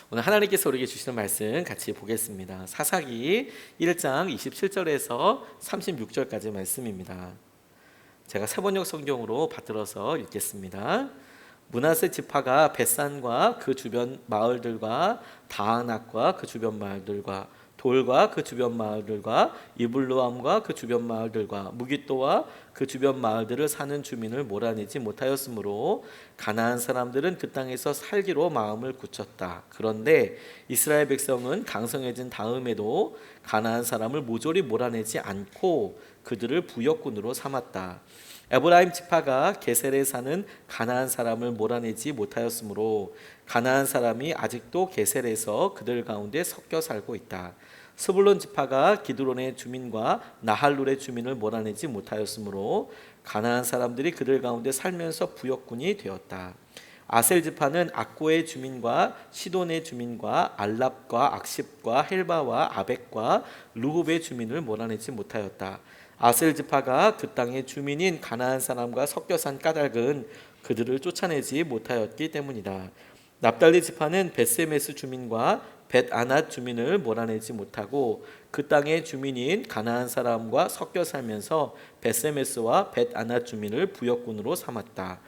오늘 하나님께서 우리에게 주시는 말씀 같이 보겠습니다. 사사기 1장 27절에서 36절까지 말씀입니다. 제가 세번역 성경으로 받들어서 읽겠습니다. 므낫세 지파가 벳산과 그 주변 마을들과 다아낙과 그 주변 마을들과 돌과 그 주변 마을들과 이블루암과 그 주변 마을들과 무기또와 그 주변 마을들을 사는 주민을 몰아내지 못하였으므로 가나안 사람들은 그 땅에서 살기로 마음을 굳혔다. 그런데 이스라엘 백성은 강성해진 다음에도 가나안 사람을 모조리 몰아내지 않고 그들을 부역군으로 삼았다. 에브라임 지파가 게셀에 사는 가나안 사람을 몰아내지 못하였으므로 가나안 사람이 아직도 게셀에서 그들 가운데 섞여 살고 있다. 스불론 지파가 기드론의 주민과 나할룰의 주민을 몰아내지 못하였으므로 가나안 사람들이 그들 가운데 살면서 부역군이 되었다. 아셀 지파는 악고의 주민과 시돈의 주민과 알랍과 악십과 헬바와 아벡과 루굽의 주민을 몰아내지 못하였다. 아셀 지파가 그 땅의 주민인 가나안 사람과 섞여 산 까닭은 그들을 쫓아내지 못하였기 때문이다. 납달리 지파는 벳세메스 주민과 벳아낫 주민을 몰아내지 못하고 그 땅의 주민인 가나안 사람과 섞여 살면서 벳세메스와 벳아낫 주민을 부역군으로 삼았다.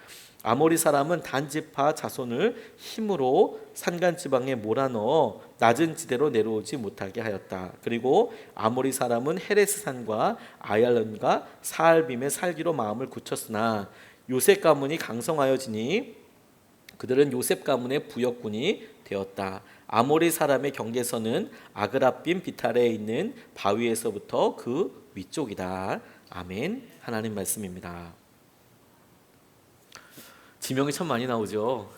아모리 사람은 단 지파 자손을 힘으로 산간 지방에 몰아넣어 낮은 지대로 내려오지 못하게 하였다. 그리고 아모리 사람은 헤레스 산과 아얄론과 사알빔에 살기로 마음을 굳혔으나 요셉 가문이 강성하여지니 그들은 요셉 가문의 부역군이 되었다. 아모리 사람의 경계선은 아그라빔 비탈에 있는 바위에서부터 그 위쪽이다. 아멘. 하나님 말씀입니다. 지명이 참 많이 나오죠.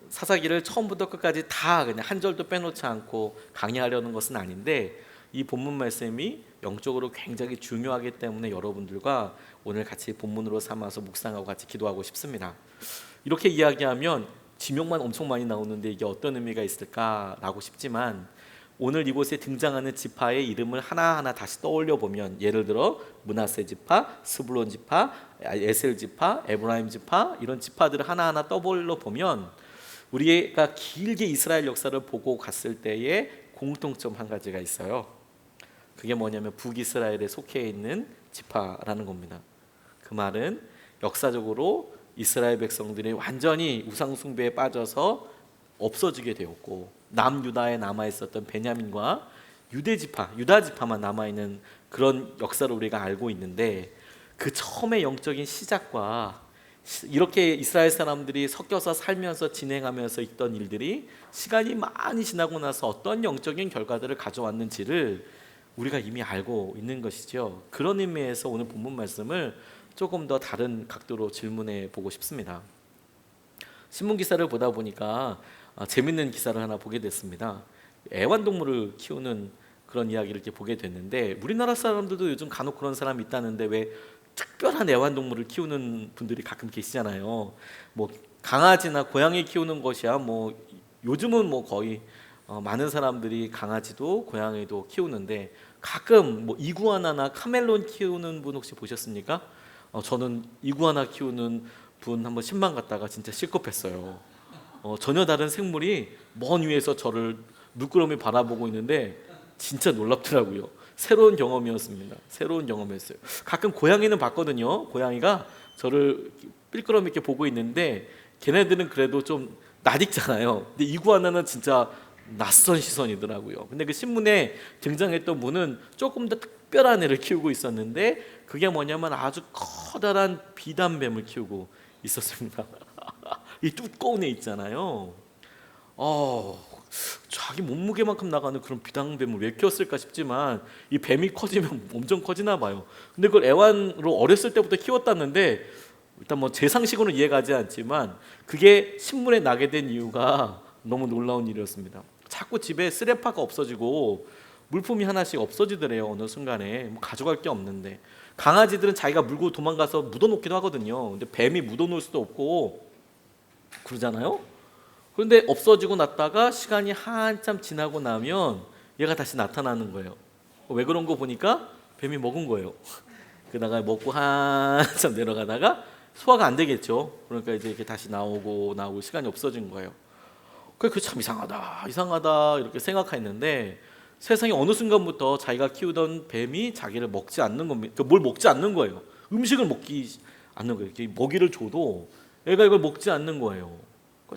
사사기를 처음부터 끝까지 다 그냥 한 절도 빼놓지 않고 강의하려는 것은 아닌데 이 본문 말씀이 영적으로 굉장히 중요하기 때문에 여러분들과 오늘 같이 본문으로 삼아서 묵상하고 같이 기도하고 싶습니다. 이렇게 이야기하면 지명만 엄청 많이 나오는데 이게 어떤 의미가 있을까라고 싶지만 오늘 이곳에 등장하는 지파의 이름을 하나하나 다시 떠올려 보면 예를 들어 므낫세 지파, 스불론 지파, 에셀 지파, 에브라임 지파 이런 지파들을 하나하나 떠올려 보면 우리가 길게 이스라엘 역사를 보고 갔을 때의 공통점 한 가지가 있어요. 그게 뭐냐면 북이스라엘에 속해 있는 지파라는 겁니다. 그 말은 역사적으로 이스라엘 백성들이 완전히 우상 숭배에 빠져서 없어지게 되었고 남유다에 남아있었던 베냐민과 유다 지파만 남아있는 그런 역사를 우리가 알고 있는데 그 처음의 영적인 시작과 이렇게 이스라엘 사람들이 섞여서 살면서 진행하면서 있던 일들이 시간이 많이 지나고 나서 어떤 영적인 결과들을 가져왔는지를 우리가 이미 알고 있는 것이죠. 그런 의미에서 오늘 본문 말씀을 조금 더 다른 각도로 질문해 보고 싶습니다. 신문 기사를 보다 보니까 재밌는 기사를 하나 보게 됐습니다. 애완동물을 키우는 그런 이야기를 이렇게 보게 됐는데 우리나라 사람들도 요즘 간혹 그런 사람이 있다는데 왜 특별한 애완동물을 키우는 분들이 가끔 계시잖아요. 뭐 강아지나 고양이 키우는 것이야 뭐 요즘은 뭐 거의 많은 사람들이 강아지도 고양이도 키우는데 가끔 뭐 이구아나나 카멜론 키우는 분 혹시 보셨습니까? 저는 이구아나 키우는 분 한번 신방 갔다가 진짜 실컷했어요. 전혀 다른 생물이 먼 위에서 저를 물끄러미 바라보고 있는데 진짜 놀랍더라고요. 새로운 경험이었습니다. 새로운 경험이었어요. 가끔 고양이는 봤거든요. 고양이가 저를 삘끄러미 이렇게 보고 있는데 걔네들은 그래도 좀 낯익잖아요. 근데 이구아나는 진짜 낯선 시선이더라고요. 근데 그 신문에 등장했던 분은 조금 더 특별한 애를 키우고 있었는데 그게 뭐냐면 아주 커다란 비단뱀을 키우고 있었습니다. 이 두꺼운 애 있잖아요. 자기 몸무게만큼 나가는 그런 비단뱀을 왜 키웠을까 싶지만 이 뱀이 커지면 엄청 커지나 봐요. 근데 그걸 애완으로 어렸을 때부터 키웠다는데 일단 뭐 제 상식으로는 이해가지 않지만 그게 신문에 나게 된 이유가 너무 놀라운 일이었습니다. 자꾸 집에 쓰레파가 없어지고 물품이 하나씩 없어지더래요. 어느 순간에 뭐 가져갈 게 없는데 강아지들은 자기가 물고 도망가서 묻어놓기도 하거든요. 근데 뱀이 묻어놓을 수도 없고 그러잖아요. 그런데 없어지고 났다가 시간이 한참 지나고 나면 얘가 다시 나타나는 거예요. 왜 그런 거 보니까 뱀이 먹은 거예요. 그러다가 먹고 한참 내려가다가 소화가 안 되겠죠. 그러니까 이제 이렇게 다시 나오고 시간이 없어진 거예요. 그 참 이상하다 이렇게 생각했는데 세상에 어느 순간부터 자기가 키우던 뱀이 자기를 먹지 않는 겁니다. 뭘 먹지 않는 거예요. 음식을 먹지 않는 거예요. 먹이를 줘도 애가 이걸 먹지 않는 거예요.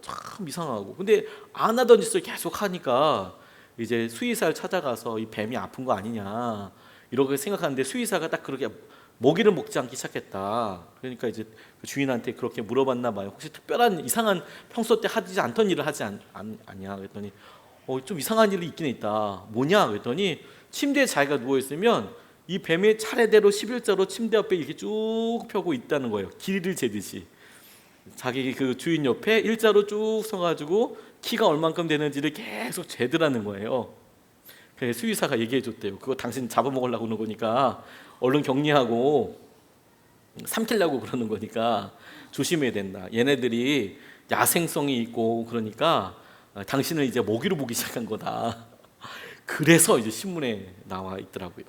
참 이상하고. 근데 안 하던 짓을 계속 하니까 이제 수의사를 찾아가서 이 뱀이 아픈 거 아니냐 이렇게 생각하는데 수의사가 딱 그렇게 먹이를 먹지 않기 시작했다. 그러니까 이제 그 주인한테 그렇게 물어봤나 봐요. 혹시 특별한 이상한 평소 때 하지 않던 일을 하지 않냐 그랬더니 좀 이상한 일이 있긴 있다. 뭐냐 그랬더니 침대에 자기가 누워 있으면 이 뱀이 차례대로 11자로 침대 옆에 이렇게 쭉 펴고 있다는 거예요. 길이를 재듯이. 자기 그 주인 옆에 일자로 쭉 서가지고 키가 얼만큼 되는지를 계속 재더라는 거예요. 그래서 수의사가 얘기해 줬대요. 그거 당신 잡아먹으려고 그러는 거니까 얼른 격리하고 삼키려고 그러는 거니까 조심해야 된다. 얘네들이 야생성이 있고 그러니까 당신을 이제 먹이로 보기 시작한 거다. 그래서 이제 신문에 나와 있더라고요.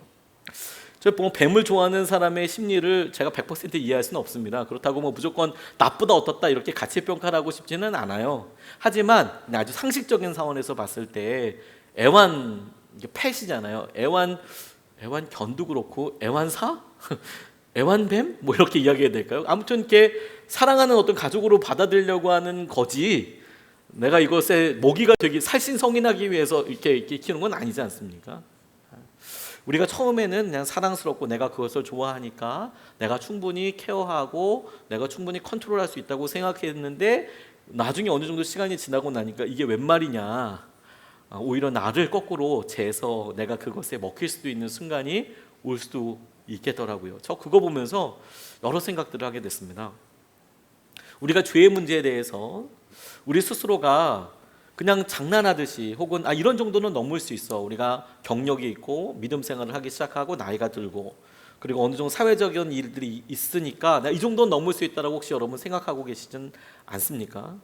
저 뱀을 좋아하는 사람의 심리를 제가 100% 이해할 수는 없습니다. 그렇다고 무조건 나쁘다 어떻다 이렇게 가치 평가를 하고 싶지는 않아요. 하지만 아주 상식적인 차원에서 봤을 때 이게 펫이잖아요. 애완견도 그렇고 애완사? 애완뱀? 이렇게 이야기해야 될까요? 아무튼 이렇게 사랑하는 어떤 가족으로 받아들이려고 하는 거지 내가 이것에 먹이가 되기 살신성인하기 위해서 이렇게 키우는 건 아니지 않습니까? 우리가 처음에는 그냥 사랑스럽고 내가 그것을 좋아하니까 내가 충분히 케어하고 내가 충분히 컨트롤할 수 있다고 생각했는데 나중에 어느 정도 시간이 지나고 나니까 이게 웬 말이냐 오히려 나를 거꾸로 재서 내가 그것에 먹힐 수도 있는 순간이 올 수도 있겠더라고요. 저 그거 보면서 여러 생각들을 하게 됐습니다. 우리가 죄의 문제에 대해서 우리 스스로가 그냥 장난하듯이 혹은 이런 정도는 넘을 수 있어. 우리가 경력이 있고 믿음 생활을 하기 시작하고 나이가 들고 그리고 어느 정도 사회적인 일들이 있으니까 이 정도는 넘을 수 있다라고 혹시 여러분 생각하고 계시진 않습니까?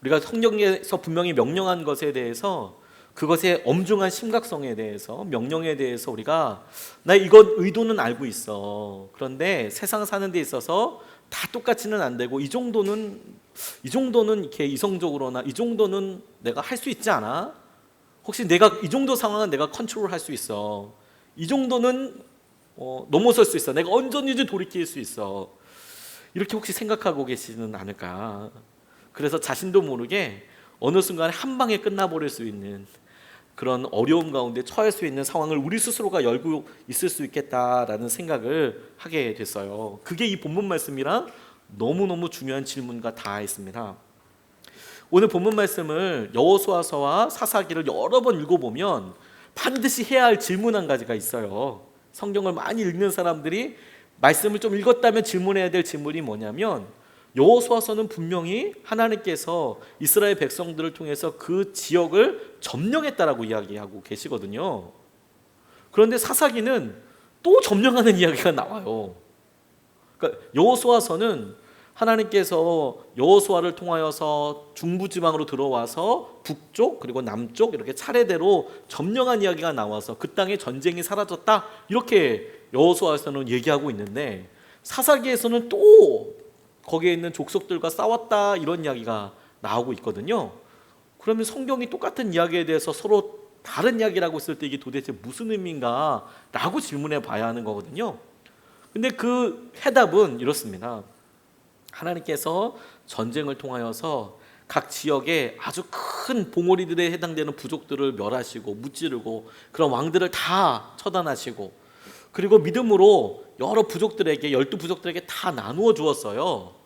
우리가 성경에서 분명히 명령한 것에 대해서 그것의 엄중한 심각성에 대해서 명령에 대해서 우리가 나 이것 의도는 알고 있어. 그런데 세상 사는 데 있어서 다 똑같이는 안 되고 이 정도는 이렇게 이성적으로나 이 정도는 내가 할 수 있지 않아? 혹시 내가 이 정도 상황은 내가 컨트롤할 수 있어. 이 정도는 넘어설 수 있어. 내가 언제든지 돌이킬 수 있어. 이렇게 혹시 생각하고 계시는 않을까? 그래서 자신도 모르게 어느 순간에 한 방에 끝나버릴 수 있는 그런 어려움 가운데 처할 수 있는 상황을 우리 스스로가 열고 있을 수 있겠다라는 생각을 하게 됐어요. 그게 이 본문 말씀이랑 너무너무 중요한 질문과 닿아있습니다. 오늘 본문 말씀을 여호수아서와 사사기를 여러 번 읽어보면 반드시 해야 할 질문 한 가지가 있어요. 성경을 많이 읽는 사람들이 말씀을 좀 읽었다면 질문해야 될 질문이 뭐냐면 여호수아서는 분명히 하나님께서 이스라엘 백성들을 통해서 그 지역을 점령했다라고 이야기하고 계시거든요. 그런데 사사기는 또 점령하는 이야기가 나와요. 그러니까 여호수아서는 하나님께서 여호수아를 통하여서 중부지방으로 들어와서 북쪽 그리고 남쪽 이렇게 차례대로 점령한 이야기가 나와서 그 땅에 전쟁이 사라졌다 이렇게 여호수아에서는 얘기하고 있는데 사사기에서는 또 거기에 있는 족속들과 싸웠다 이런 이야기가 나오고 있거든요. 그러면 성경이 똑같은 이야기에 대해서 서로 다른 이야기라고 했을 때 이게 도대체 무슨 의미인가 라고 질문해 봐야 하는 거거든요. 근데 그 해답은 이렇습니다. 하나님께서 전쟁을 통하여서 각 지역에 아주 큰 봉오리들에 해당되는 부족들을 멸하시고 무찌르고 그런 왕들을 다 처단하시고 그리고 믿음으로 여러 부족들에게 12부족들에게 다 나누어 주었어요.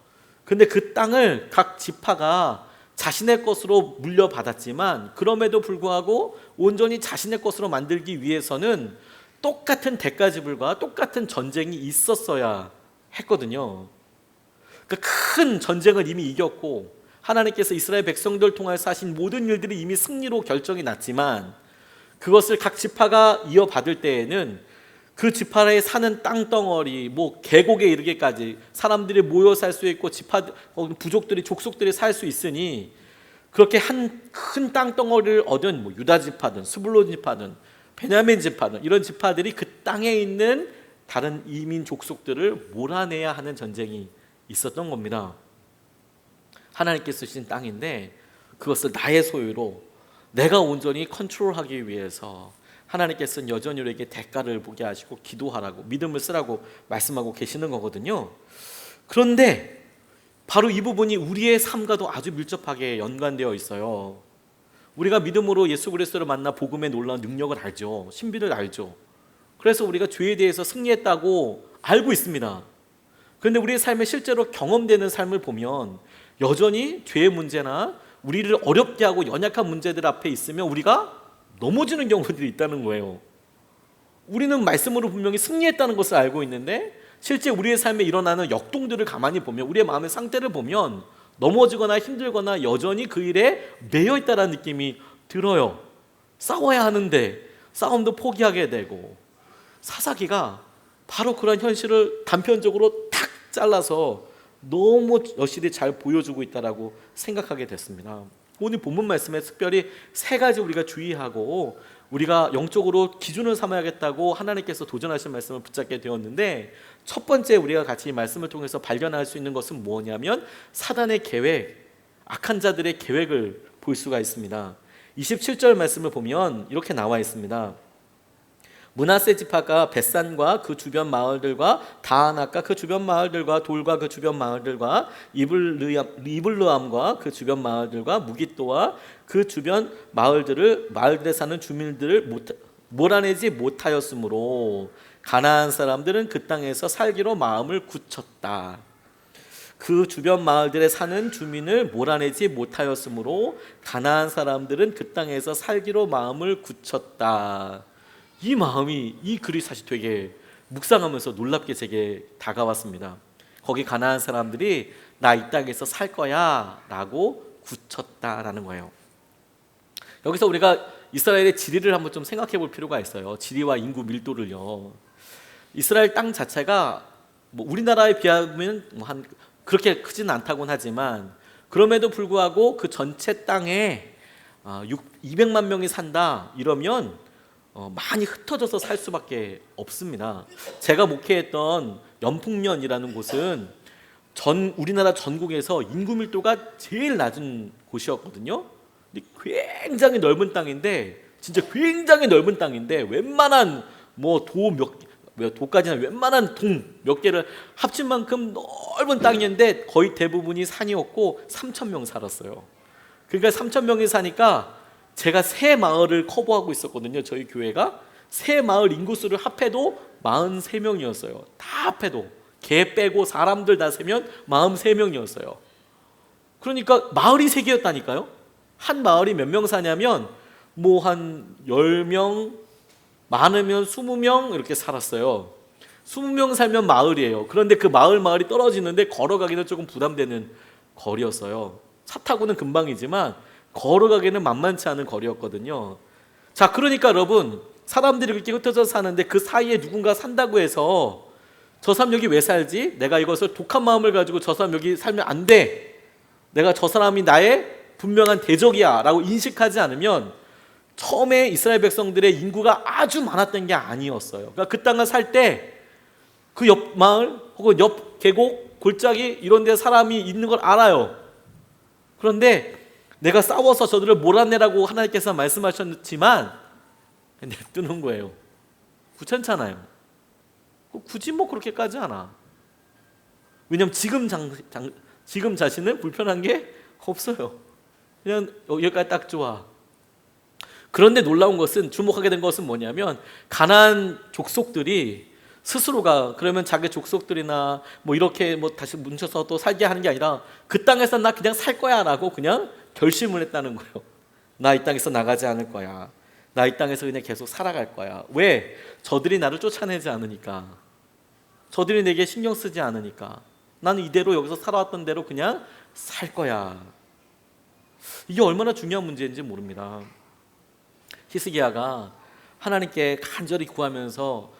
근데 그 땅을 각 지파가 자신의 것으로 물려받았지만 그럼에도 불구하고 온전히 자신의 것으로 만들기 위해서는 똑같은 대가지불과 똑같은 전쟁이 있었어야 했거든요. 그러니까 큰 전쟁을 이미 이겼고 하나님께서 이스라엘 백성들 통해서 하신 모든 일들이 이미 승리로 결정이 났지만 그것을 각 지파가 이어받을 때에는 그 지파에 사는 땅덩어리, 계곡에 이르기까지 사람들이 모여 살 수 있고 부족들이 족속들이 살 수 있으니 그렇게 한 큰 땅덩어리를 얻은 유다 지파든 스불론 지파든 베냐민 지파든 이런 지파들이 그 땅에 있는 다른 이민 족속들을 몰아내야 하는 전쟁이 있었던 겁니다. 하나님께서 주신 땅인데 그것을 나의 소유로 내가 온전히 컨트롤하기 위해서 하나님께서는 여전히 우리에게 대가를 보게 하시고 기도하라고, 믿음을 쓰라고 말씀하고 계시는 거거든요. 그런데 바로 이 부분이 우리의 삶과도 아주 밀접하게 연관되어 있어요. 우리가 믿음으로 예수 그리스도를 만나 복음의 놀라운 능력을 알죠. 신비를 알죠. 그래서 우리가 죄에 대해서 승리했다고 알고 있습니다. 그런데 우리의 삶에 실제로 경험되는 삶을 보면 여전히 죄의 문제나 우리를 어렵게 하고 연약한 문제들 앞에 있으면 우리가 넘어지는 경우들이 있다는 거예요. 우리는 말씀으로 분명히 승리했다는 것을 알고 있는데 실제 우리의 삶에 일어나는 역동들을 가만히 보면, 우리의 마음의 상태를 보면 넘어지거나 힘들거나 여전히 그 일에 매여 있다는 느낌이 들어요. 싸워야 하는데 싸움도 포기하게 되고, 사사기가 바로 그런 현실을 단편적으로 탁 잘라서 너무 여실히 잘 보여주고 있다라고 생각하게 됐습니다. 오늘 본문 말씀에 특별히 세 가지 우리가 주의하고 우리가 영적으로 기준을 삼아야겠다고 하나님께서 도전하신 말씀을 붙잡게 되었는데, 첫 번째 우리가 같이 이 말씀을 통해서 발견할 수 있는 것은 뭐냐면 사단의 계획, 악한 자들의 계획을 볼 수가 있습니다. 27절 말씀을 보면 이렇게 나와 있습니다. 므낫세 지파가 벳산과 그 주변 마을들과 다하낫과 그 주변 마을들과 돌과 그 주변 마을들과 이블르암과 그 주변 마을들과 무깃도와 그 주변 마을들에 사는 주민들을 몰아내지 못하였으므로 가나안 사람들은 그 땅에서 살기로 마음을 굳혔다. 그 주변 마을들에 사는 주민을 몰아내지 못하였으므로 가나안 사람들은 그 땅에서 살기로 마음을 굳혔다. 이 마음이, 이 글이 사실 되게 묵상하면서 놀랍게 제게 다가왔습니다. 거기 가나안 사람들이 나 이 땅에서 살 거야 라고 굳혔다라는 거예요. 여기서 우리가 이스라엘의 지리를 한번 좀 생각해 볼 필요가 있어요. 지리와 인구 밀도를요. 이스라엘 땅 자체가 뭐 우리나라에 비하면 한 그렇게 크지는 않다고는 하지만, 그럼에도 불구하고 그 전체 땅에 200만 명이 산다 이러면 많이 흩어져서 살 수밖에 없습니다. 제가 목회했던 연풍년이라는 곳은 우리나라 전국에서 인구 밀도가 제일 낮은 곳이었거든요. 근데 굉장히 넓은 땅인데, 진짜 굉장히 넓은 땅인데 웬만한 뭐 도까지는 웬만한 동 몇 개를 합친 만큼 넓은 땅이었는데 거의 대부분이 산이었고 3,000명 살았어요. 그러니까 3,000명이 사니까 제가 세 마을을 커버하고 있었거든요. 저희 교회가 세 마을 인구수를 합해도 43명이었어요. 다 합해도 개 빼고 사람들 다 세면 43명이었어요. 그러니까 마을이 세 개였다니까요. 한 마을이 몇 명 사냐면 뭐 한 10명, 많으면 20명 이렇게 살았어요. 20명 살면 마을이에요. 그런데 그 마을이 떨어지는데 걸어가기는 조금 부담되는 거리였어요. 차 타고는 금방이지만 걸어가기는 만만치 않은 거리였거든요. 자, 그러니까 여러분, 사람들이 그렇게 흩어져서 사는데 그 사이에 누군가 산다고 해서 저 사람 여기 왜 살지? 내가 이것을 독한 마음을 가지고 저 사람 여기 살면 안 돼, 내가 저 사람이 나의 분명한 대적이야 라고 인식하지 않으면 처음에 이스라엘 백성들의 인구가 아주 많았던 게 아니었어요. 그러니까 그 땅을 살 때 그 옆 마을 혹은 옆 계곡, 골짜기 이런 데 사람이 있는 걸 알아요. 그런데 내가 싸워서 저들을 몰아내라고 하나님께서 말씀하셨지만 냅두는 거예요. 귀찮잖아요. 굳이 뭐 그렇게까지 않아. 왜냐하면 지금 자신은 불편한 게 없어요. 그냥 여기까지 딱 좋아. 그런데 놀라운 것은, 주목하게 된 것은 뭐냐면 가나안 족속들이 스스로가 그러면 자기 족속들이나 뭐 이렇게 뭐 다시 뭉쳐서 또 살게 하는 게 아니라 그 땅에서 나 그냥 살 거야 라고 그냥 결심을 했다는 거예요. 나 이 땅에서 나가지 않을 거야. 나 이 땅에서 그냥 계속 살아갈 거야. 왜? 저들이 나를 쫓아내지 않으니까. 저들이 내게 신경 쓰지 않으니까. 나는 이대로 여기서 살아왔던 대로 그냥 살 거야. 이게 얼마나 중요한 문제인지 모릅니다. 히스기야가 하나님께 간절히 구하면서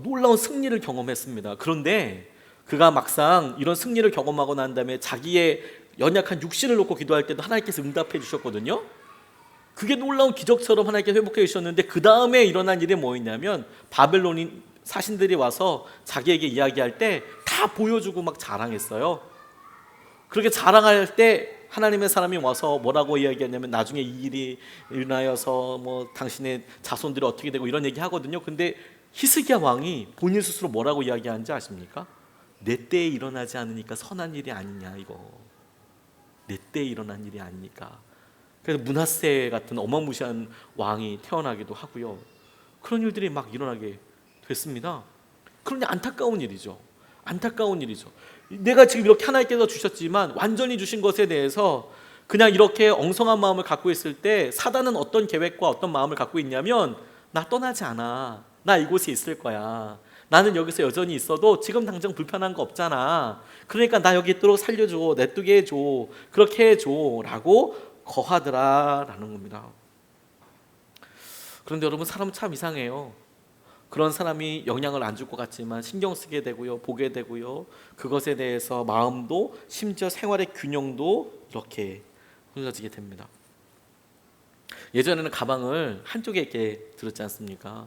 놀라운 승리를 경험했습니다. 그런데 그가 막상 이런 승리를 경험하고 난 다음에 자기의 연약한 육신을 놓고 기도할 때도 하나님께서 응답해 주셨거든요. 그게 놀라운 기적처럼 하나님께 회복해 주셨는데, 그 다음에 일어난 일이 뭐였냐면 바벨론인 사신들이 와서 자기에게 이야기할 때 다 보여주고 막 자랑했어요. 그렇게 자랑할 때 하나님의 사람이 와서 뭐라고 이야기하냐면 나중에 이 일이 일어나서 뭐 당신의 자손들이 어떻게 되고 이런 얘기 하거든요. 근데 히스기야 왕이 본인 스스로 뭐라고 이야기하는지 아십니까? 내 때에 일어나지 않으니까 선한 일이 아니냐, 이거. 내 때에 일어난 일이 아니니까. 그래서 므낫세 같은 어마무시한 왕이 태어나기도 하고요. 그런 일들이 막 일어나게 됐습니다. 그런데 안타까운 일이죠. 안타까운 일이죠. 내가 지금 이렇게 하나님께서 주셨지만 완전히 주신 것에 대해서 그냥 이렇게 엉성한 마음을 갖고 있을 때 사단은 어떤 계획과 어떤 마음을 갖고 있냐면 나 떠나지 않아. 나 이곳에 있을 거야. 나는 여기서 여전히 있어도 지금 당장 불편한 거 없잖아. 그러니까 나 여기 있도록 살려줘. 냅두게 해줘. 그렇게 해줘. 라고 거하더라라는 겁니다. 그런데 여러분, 사람 참 이상해요. 그런 사람이 영향을 안 줄 것 같지만 신경 쓰게 되고요, 보게 되고요, 그것에 대해서 마음도 심지어 생활의 균형도 이렇게 흐려지게 됩니다. 예전에는 가방을 한쪽에 이렇게 들었지 않습니까?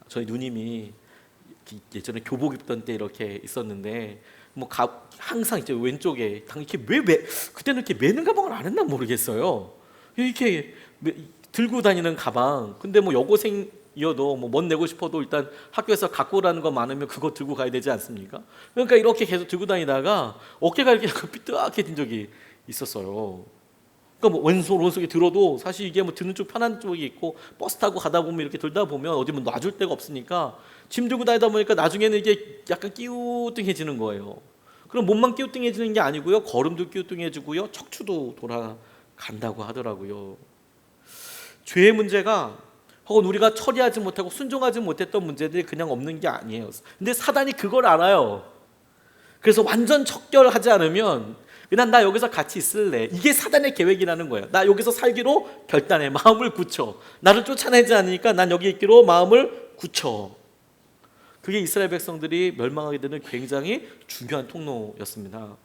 저희 누님이 예전에 교복 입던 때 이렇게 있었는데 항상 이제 왼쪽에 이렇게 그때는 이렇게 매는 가방을 안 했나 모르겠어요. 이렇게 들고 다니는 가방. 근데 여고생이어도 멋 내고 싶어도 일단 학교에서 갖고 오라는 거 많으면 그거 들고 가야 되지 않습니까? 그러니까 이렇게 계속 들고 다니다가 어깨가 이렇게 삐뚤하게 된 적이 있었어요. 그러니까 왼손 오른손에 들어도 사실 이게 드는 쪽 편한 쪽이 있고 버스 타고 가다 보면 이렇게 들다 보면 어디 놔줄 데가 없으니까 짐 들고 다니다 보니까 나중에는 이게 약간 끼우뚱해지는 거예요. 그럼 몸만 끼우뚱해지는 게 아니고요, 걸음도 끼우뚱해지고요, 척추도 돌아간다고 하더라고요. 죄의 문제가 혹은 우리가 처리하지 못하고 순종하지 못했던 문제들이 그냥 없는 게 아니에요. 근데 사단이 그걸 알아요. 그래서 완전 척결하지 않으면 그냥 나 여기서 같이 있을래. 이게 사단의 계획이라는 거예요. 나 여기서 살기로 결단해. 마음을 굳혀. 나를 쫓아내지 않으니까 난 여기 있기로 마음을 굳혀. 그게 이스라엘 백성들이 멸망하게 되는 굉장히 중요한 통로였습니다.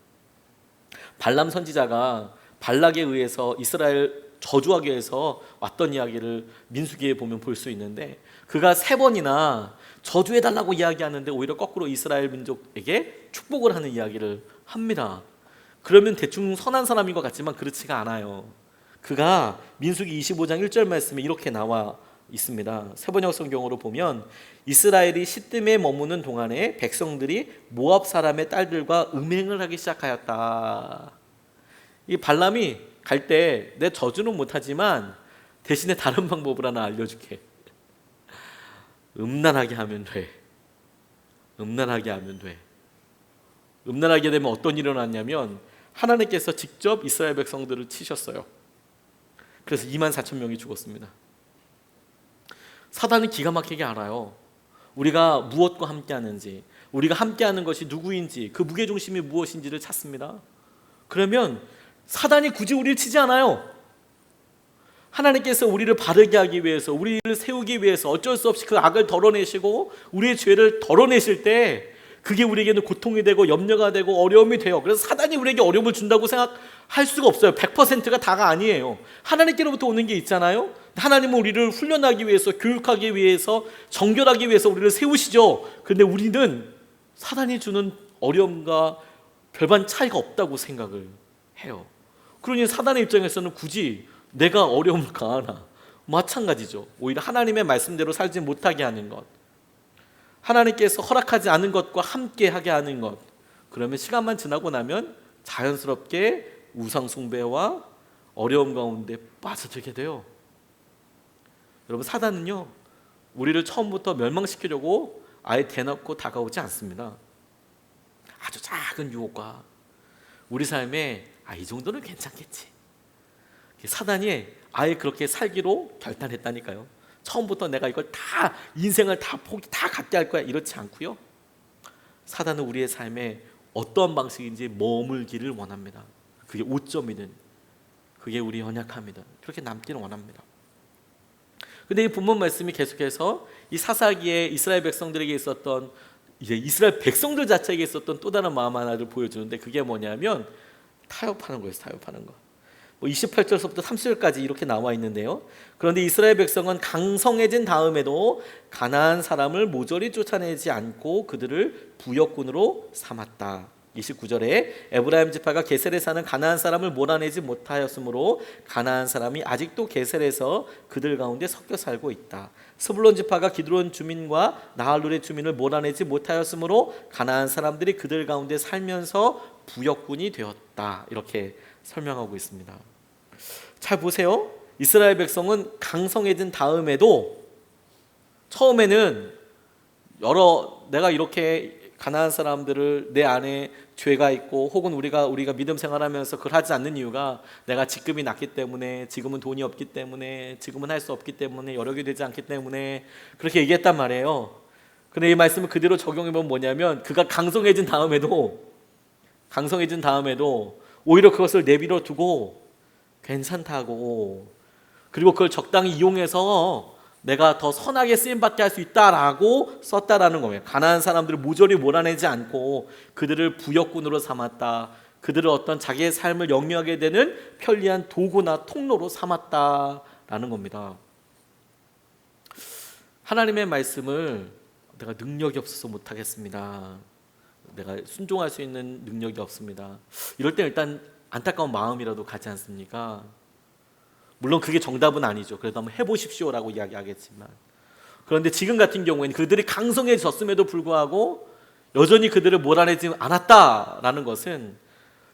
발람 선지자가 발락에 의해서 이스라엘 저주하기 위해서 왔던 이야기를 민수기에 보면 볼 수 있는데, 그가 3번이나 저주해달라고 이야기하는데 오히려 거꾸로 이스라엘 민족에게 축복을 하는 이야기를 합니다. 그러면 대충 선한 사람인 것 같지만 그렇지가 않아요. 그가 민수기 25장 1절 말씀에 이렇게 나와 있습니다. 세번역 성경으로 보면 이스라엘이 시뜸에 머무는 동안에 백성들이 모압 사람의 딸들과 음행을 하기 시작하였다. 이 발람이 갈 때 내 저주는 못하지만 대신에 다른 방법을 하나 알려줄게. 음란하게 하면 돼. 음란하게 하면 돼. 음란하게 되면 어떤 일이 일어났냐면 하나님께서 직접 이스라엘 백성들을 치셨어요. 그래서 24,000명이 죽었습니다. 사단은 기가 막히게 알아요. 우리가 무엇과 함께하는지, 우리가 함께하는 것이 누구인지, 그 무게중심이 무엇인지를 찾습니다. 그러면 사단이 굳이 우리를 치지 않아요. 하나님께서 우리를 바르게 하기 위해서, 우리를 세우기 위해서 어쩔 수 없이 그 악을 덜어내시고 우리의 죄를 덜어내실 때 그게 우리에게는 고통이 되고 염려가 되고 어려움이 돼요. 그래서 사단이 우리에게 어려움을 준다고 생각할 수가 없어요. 100%가 다가 아니에요. 하나님께로부터 오는 게 있잖아요. 하나님은 우리를 훈련하기 위해서, 교육하기 위해서, 정결하기 위해서 우리를 세우시죠. 그런데 우리는 사단이 주는 어려움과 별반 차이가 없다고 생각을 해요. 그러니 사단의 입장에서는 굳이 내가 어려움을 가하나, 마찬가지죠. 오히려 하나님의 말씀대로 살지 못하게 하는 것, 하나님께서 허락하지 않은 것과 함께 하게 하는 것, 그러면 시간만 지나고 나면 자연스럽게 우상 숭배와 어려움 가운데 빠져들게 돼요. 여러분, 사단은요 우리를 처음부터 멸망시키려고 아예 대놓고 다가오지 않습니다. 아주 작은 유혹과 우리 삶에 이 정도는 괜찮겠지. 사단이 아예 그렇게 살기로 결단했다니까요. 처음부터 내가 이걸 다, 인생을 다 갖게 할 거야, 이렇지 않고요. 사단은 우리의 삶에 어떤 방식인지 머물기를 원합니다. 그게 오점이든 그게 우리 연약함이든 그렇게 남기를 원합니다. 근데 이 본문 말씀이 계속해서 이 사사기에 이스라엘 백성들에게 있었던, 이제 이스라엘 백성들 자체에게 있었던 또 다른 마음 하나를 보여주는데, 그게 뭐냐면 타협하는 거예요. 타협하는 거. 28절서부터 30절까지 이렇게 나와 있는데요. 그런데 이스라엘 백성은 강성해진 다음에도 가나안 사람을 모조리 쫓아내지 않고 그들을 부역군으로 삼았다. 29절에 에브라임 지파가 게셀에 사는 가나안 사람을 몰아내지 못하였으므로 가나안 사람이 아직도 게셀에서 그들 가운데 섞여 살고 있다. 스불론 지파가 기드론 주민과 나할룰의 주민을 몰아내지 못하였으므로 가나안 사람들이 그들 가운데 살면서 부역군이 되었다. 이렇게 설명하고 있습니다. 잘 보세요. 이스라엘 백성은 강성해진 다음에도 처음에는 내가 이렇게 가나안 사람들을 내 안에 죄가 있고 혹은 우리가 믿음 생활하면서 그걸 하지 않는 이유가 내가 직급이 낮기 때문에, 지금은 돈이 없기 때문에, 지금은 할 수 없기 때문에, 여력이 되지 않기 때문에 그렇게 얘기했단 말이에요. 근데 이 말씀을 그대로 적용해보면 뭐냐면 그가 강성해진 다음에도 오히려 그것을 내버려 두고 괜찮다고, 그리고 그걸 적당히 이용해서 내가 더 선하게 쓰임받게 할 수 있다라고 썼다라는 거예요. 가나안 사람들을 모조리 몰아내지 않고 그들을 부역군으로 삼았다. 그들을 어떤 자기의 삶을 영위하게 되는 편리한 도구나 통로로 삼았다라는 겁니다. 하나님의 말씀을 내가 능력이 없어서 못하겠습니다. 내가 순종할 수 있는 능력이 없습니다. 이럴 때 일단 안타까운 마음이라도 가지 않습니까? 물론 그게 정답은 아니죠. 그래도 한번 해보십시오라고 이야기하겠지만, 그런데 지금 같은 경우에는 그들이 강성해졌음에도 불구하고 여전히 그들을 몰아내지 않았다라는 것은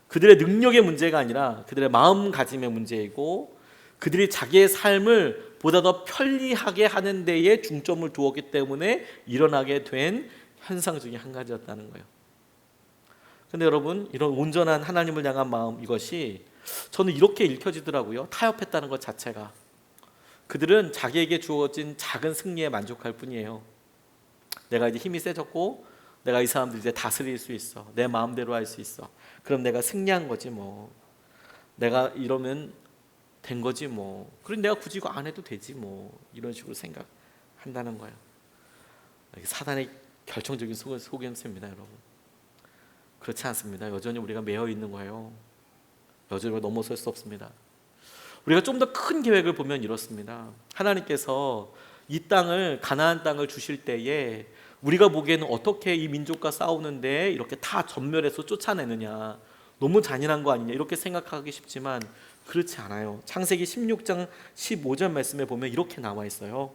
그들의 능력의 문제가 아니라 그들의 마음가짐의 문제이고, 그들이 자기의 삶을 보다 더 편리하게 하는 데에 중점을 두었기 때문에 일어나게 된 현상 중에 한 가지였다는 거예요. 근데 여러분, 이런 온전한 하나님을 향한 마음, 이것이 저는 이렇게 읽혀지더라고요. 타협했다는 것 자체가. 그들은 자기에게 주어진 작은 승리에 만족할 뿐이에요. 내가 이제 힘이 세졌고 내가 이 사람들 이제 다스릴 수 있어, 내 마음대로 할 수 있어, 그럼 내가 승리한 거지 뭐, 내가 이러면 된 거지 뭐, 그럼 내가 굳이 이거 안 해도 되지 뭐, 이런 식으로 생각한다는 거예요. 사단의 결정적인 속임수입니다, 여러분. 그렇지 않습니다. 여전히 우리가 매여 있는 거예요. 여전히 넘어설 수 없습니다. 우리가 좀 더 큰 계획을 보면 이렇습니다. 하나님께서 이 땅을, 가나안 땅을 주실 때에 우리가 보기에는 어떻게 이 민족과 싸우는데 이렇게 다 전멸해서 쫓아내느냐, 너무 잔인한 거 아니냐, 이렇게 생각하기 쉽지만 그렇지 않아요. 창세기 16장 15절 말씀에 보면 이렇게 나와 있어요.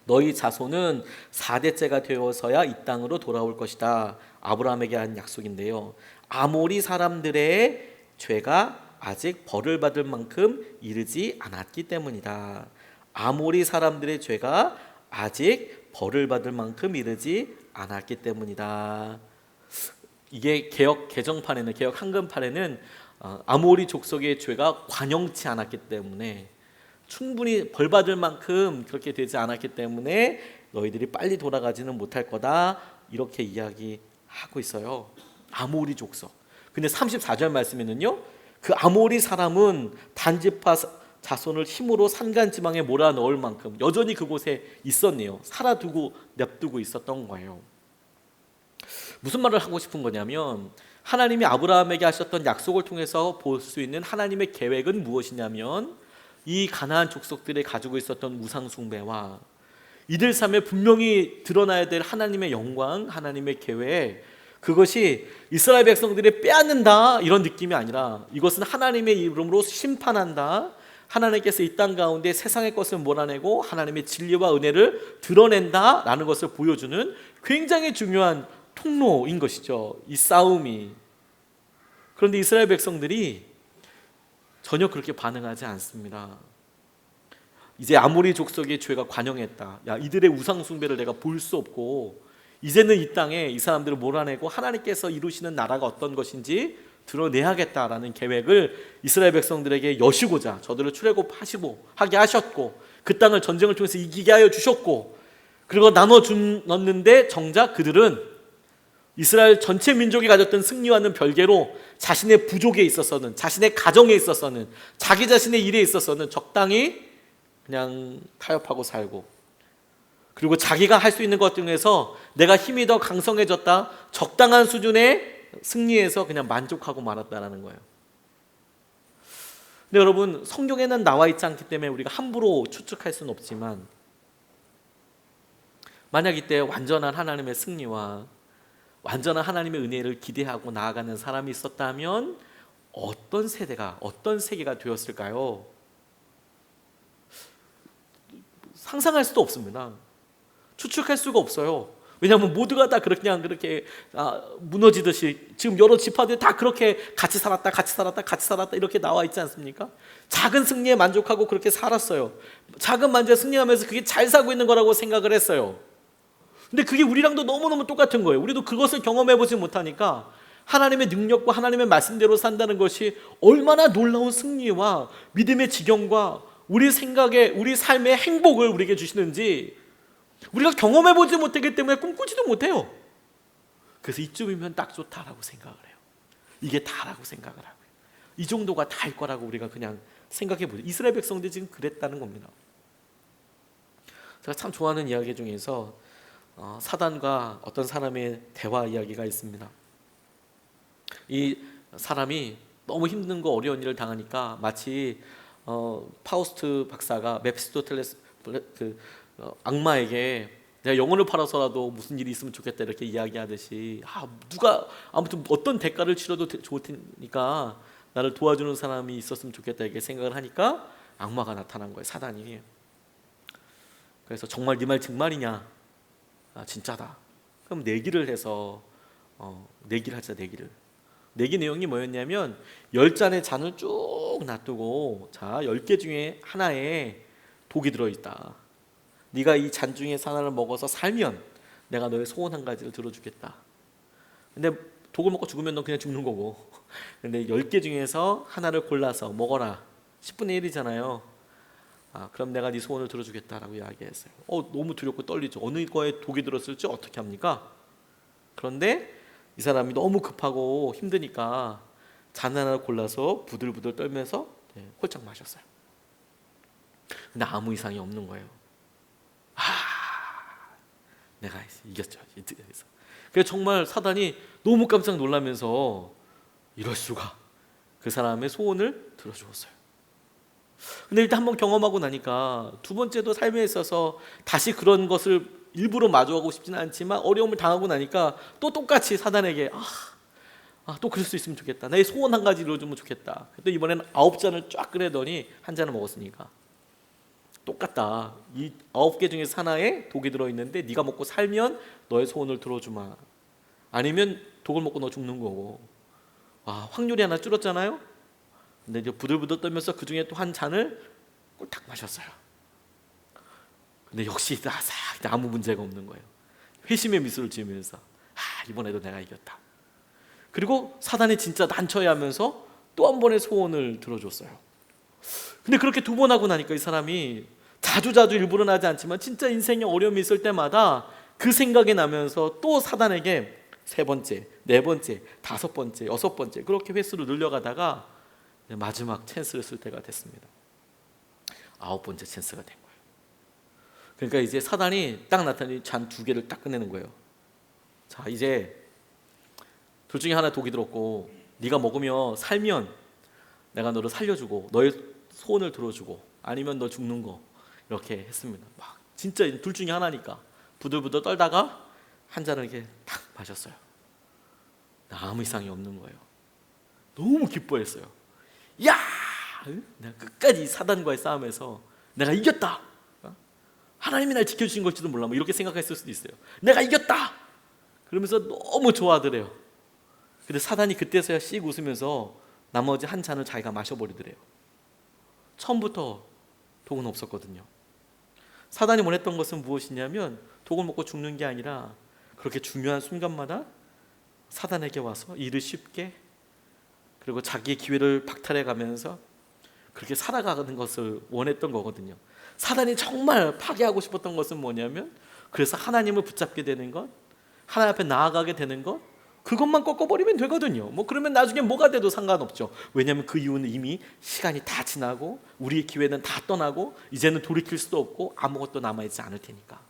너희 자손은 4대째가 되어서야 이 땅으로 돌아올 것이다. 아브라함에게 한 약속인데요, 아모리 사람들의 죄가 아직 벌을 받을 만큼 이르지 않았기 때문이다. 아모리 사람들의 죄가 아직 벌을 받을 만큼 이르지 않았기 때문이다. 이게 개정판에는, 개역 한글판에는 아모리 족속의 죄가 관영치 않았기 때문에, 충분히 벌 받을 만큼 그렇게 되지 않았기 때문에 너희들이 빨리 돌아가지는 못할 거다, 이렇게 이야기하고 있어요. 아모리 족속. 근데 34절 말씀에는요, 그 아모리 사람은 단지파 자손을 힘으로 산간지방에 몰아넣을 만큼 여전히 그곳에 있었네요. 살아두고 냅두고 있었던 거예요. 무슨 말을 하고 싶은 거냐면, 하나님이 아브라함에게 하셨던 약속을 통해서 볼 수 있는 하나님의 계획은 무엇이냐면, 이 가나안 족속들이 가지고 있었던 우상 숭배와 이들 삶에 분명히 드러나야 될 하나님의 영광, 하나님의 계획, 그것이 이스라엘 백성들이 빼앗는다 이런 느낌이 아니라, 이것은 하나님의 이름으로 심판한다, 하나님께서 이 땅 가운데 세상의 것을 몰아내고 하나님의 진리와 은혜를 드러낸다라는 것을 보여주는 굉장히 중요한 통로인 것이죠, 이 싸움이. 그런데 이스라엘 백성들이 전혀 그렇게 반응하지 않습니다. 이제 아모리 족속의 죄가 관영했다, 야, 이들의 우상 숭배를 내가 볼 수 없고 이제는 이 땅에 이 사람들을 몰아내고 하나님께서 이루시는 나라가 어떤 것인지 드러내야겠다라는 계획을 이스라엘 백성들에게 여시고자 저들을 출애굽하게 하셨고, 그 땅을 전쟁을 통해서 이기게 하여 주셨고, 그리고 나눠줬는데 정작 그들은 이스라엘 전체 민족이 가졌던 승리와는 별개로 자신의 부족에 있어서는, 자신의 가정에 있어서는, 자기 자신의 일에 있어서는 적당히 그냥 타협하고 살고, 그리고 자기가 할 수 있는 것 중에서 내가 힘이 더 강성해졌다, 적당한 수준의 승리에서 그냥 만족하고 말았다라는 거예요. 근데 여러분, 성경에는 나와 있지 않기 때문에 우리가 함부로 추측할 수는 없지만, 만약 이때 완전한 하나님의 승리와 완전한 하나님의 은혜를 기대하고 나아가는 사람이 있었다면 어떤 세대가, 어떤 세계가 되었을까요? 상상할 수도 없습니다. 추측할 수가 없어요. 왜냐하면 모두가 다 그렇게 무너지듯이 지금 여러 지파들이 다 그렇게 같이 살았다 이렇게 나와 있지 않습니까? 작은 승리에 만족하고 그렇게 살았어요. 작은 만족에 승리하면서 그게 잘 살고 있는 거라고 생각을 했어요. 근데 그게 우리랑도 너무너무 똑같은 거예요. 우리도 그것을 경험해보지 못하니까 하나님의 능력과 하나님의 말씀대로 산다는 것이 얼마나 놀라운 승리와 믿음의 지경과 우리 생각에, 우리 삶의 행복을 우리에게 주시는지 우리가 경험해보지 못하기 때문에 꿈꾸지도 못해요. 그래서 이쯤이면 딱 좋다라고 생각을 해요. 이게 다라고 생각을 하고요. 이 정도가 다일 거라고 우리가 그냥 생각해보죠. 이스라엘 백성들이 지금 그랬다는 겁니다. 제가 참 좋아하는 이야기 중에서 사단과 어떤 사람의 대화 이야기가 있습니다. 이 사람이 너무 힘든 거, 어려운 일을 당하니까 마치 파우스트 박사가 메피스토텔레스 악마에게 내가 영혼을 팔아서라도 무슨 일이 있으면 좋겠다 이렇게 이야기하듯이 누가 아무튼 어떤 대가를 치러도 좋을 테니까 나를 도와주는 사람이 있었으면 좋겠다 이렇게 생각을 하니까 악마가 나타난 거예요. 사단이. 그래서 정말 네 말 정말이냐? 진짜다. 그럼 내기를 해서 내기를 하자. 내기 내용이 뭐였냐면 10잔의 잔을 쭉 놔두고 자 10개 중에 하나에 독이 들어있다. 네가 이 잔 중에 하나를 먹어서 살면 내가 너의 소원 한 가지를 들어주겠다. 근데 독을 먹고 죽으면 너 그냥 죽는 거고 근데 10개 중에서 하나를 골라서 먹어라. 10분의 1이잖아요. 그럼 내가 네 소원을 들어주겠다라고 이야기했어요. 너무 두렵고 떨리죠. 어느 거에 독이 들었을지 어떻게 합니까? 그런데 이 사람이 너무 급하고 힘드니까 잔 하나를 골라서 부들부들 떨면서 홀짝 마셨어요. 근데 아무 이상이 없는 거예요. 내가 이겼죠. 그래서 정말 사단이 너무 깜짝 놀라면서 이럴 수가, 그 사람의 소원을 들어주었어요. 근데 일단 한번 경험하고 나니까 두 번째도 삶에 있어서 다시 그런 것을 일부러 마주하고 싶지는 않지만 어려움을 당하고 나니까 또 똑같이 사단에게 또 그럴 수 있으면 좋겠다. 내 소원 한 가지 이루어주면 좋겠다. 근데 이번에는 9잔을 쫙 꺼내더니 한 잔을 먹었으니까 똑같다. 이 9개 중에서 하나에 독이 들어있는데 네가 먹고 살면 너의 소원을 들어주마. 아니면 독을 먹고 너 죽는 거고. 확률이 하나 줄었잖아요. 근데 이제 부들부들 떨면서 그 중에 또 한 잔을 꿀딱 마셨어요. 근데 역시 아무 문제가 없는 거예요. 회심의 미소를 지으면서 이번에도 내가 이겼다. 그리고 사단이 진짜 난처해하면서 또 한 번의 소원을 들어줬어요. 근데 그렇게 두 번 하고 나니까 이 사람이 자주 일부러는 하지 않지만 진짜 인생에 어려움이 있을 때마다 그 생각이 나면서 또 사단에게 3번째, 4번째, 5번째, 6번째 그렇게 횟수를 늘려가다가 마지막 찬스를 쓸 때가 됐습니다. 9번째 찬스가 된 거예요. 그러니까 이제 사단이 딱 나타나니 잔 2개를 딱 꺼내는 거예요. 자, 이제 둘 중에 하나 독이 들었고 네가 먹으며 살면 내가 너를 살려주고 너의 소원을 들어주고 아니면 너 죽는 거 이렇게 했습니다. 막 진짜 둘 중에 하나니까 부들부들 떨다가 한 잔을 이렇게 탁 마셨어요. 아무 이상이 없는 거예요. 너무 기뻐했어요. 야! 내가 끝까지 사단과의 싸움에서 내가 이겼다. 하나님이 날 지켜주신 걸지도 몰라. 이렇게 생각했을 수도 있어요. 내가 이겼다. 그러면서 너무 좋아하더래요. 근데 사단이 그때서야 씩 웃으면서 나머지 한 잔을 자기가 마셔버리더래요. 처음부터 독은 없었거든요. 사단이 원했던 것은 무엇이냐면 독을 먹고 죽는 게 아니라 그렇게 중요한 순간마다 사단에게 와서 일을 쉽게 그리고 자기의 기회를 박탈해 가면서 그렇게 살아가는 것을 원했던 거거든요. 사단이 정말 파괴하고 싶었던 것은 뭐냐면 그래서 하나님을 붙잡게 되는 것, 하나님 앞에 나아가게 되는 것, 그것만 꺾어버리면 되거든요. 그러면 나중에 뭐가 돼도 상관없죠. 왜냐하면 그 이유는 이미 시간이 다 지나고 우리의 기회는 다 떠나고 이제는 돌이킬 수도 없고 아무것도 남아있지 않을 테니까.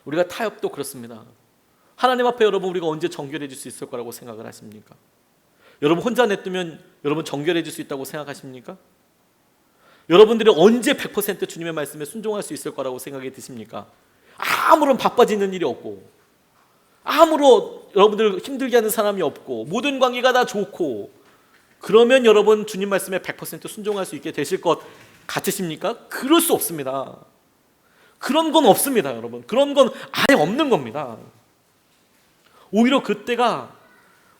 우리가 타협도 그렇습니다. 하나님 앞에 여러분 우리가 언제 정결해질 수 있을 거라고 생각을 하십니까? 여러분 혼자 냅두면 여러분 정결해질 수 있다고 생각하십니까? 여러분들이 언제 100% 주님의 말씀에 순종할 수 있을 거라고 생각이 드십니까? 아무런 바빠지는 일이 없고 아무런 여러분들 힘들게 하는 사람이 없고 모든 관계가 다 좋고, 그러면 여러분 주님 말씀에 100% 순종할 수 있게 되실 것 같으십니까? 그럴 수 없습니다. 그런 건 없습니다, 여러분. 그런 건 아예 없는 겁니다. 오히려 그때가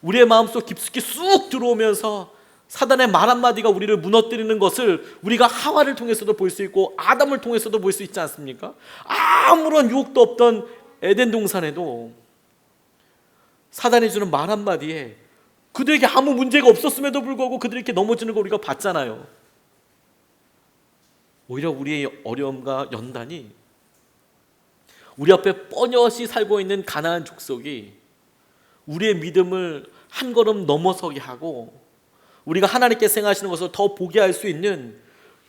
우리의 마음속 깊숙이 쑥 들어오면서 사단의 말 한마디가 우리를 무너뜨리는 것을 우리가 하와를 통해서도 볼 수 있고 아담을 통해서도 볼 수 있지 않습니까? 아무런 유혹도 없던 에덴 동산에도 사단이 주는 말 한마디에 그들에게 아무 문제가 없었음에도 불구하고 그들이 이렇게 넘어지는 거 우리가 봤잖아요. 오히려 우리의 어려움과 연단이 우리 앞에 뻔엿이 살고 있는 가나안 족속이 우리의 믿음을 한 걸음 넘어서게 하고 우리가 하나님께 생각하시는 것을 더 보게 할 수 있는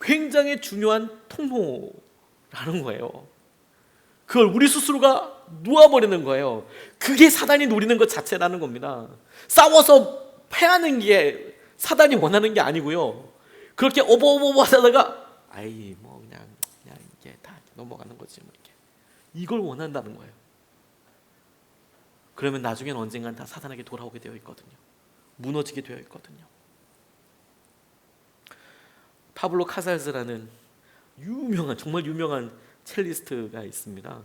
굉장히 중요한 통로라는 거예요. 그걸 우리 스스로가 놓아버리는 거예요. 그게 사단이 노리는 것 자체라는 겁니다. 싸워서 패하는 게 사단이 원하는 게 아니고요. 그렇게 어버어버 하다가 아이 뭐 그냥 이게 다 넘어가는 거지 뭐 이걸 원한다는 거예요. 그러면 나중에는 언젠간 다 사단에게 돌아오게 되어 있거든요. 무너지게 되어 있거든요. 파블로 카살스라는 정말 유명한 첼리스트가 있습니다.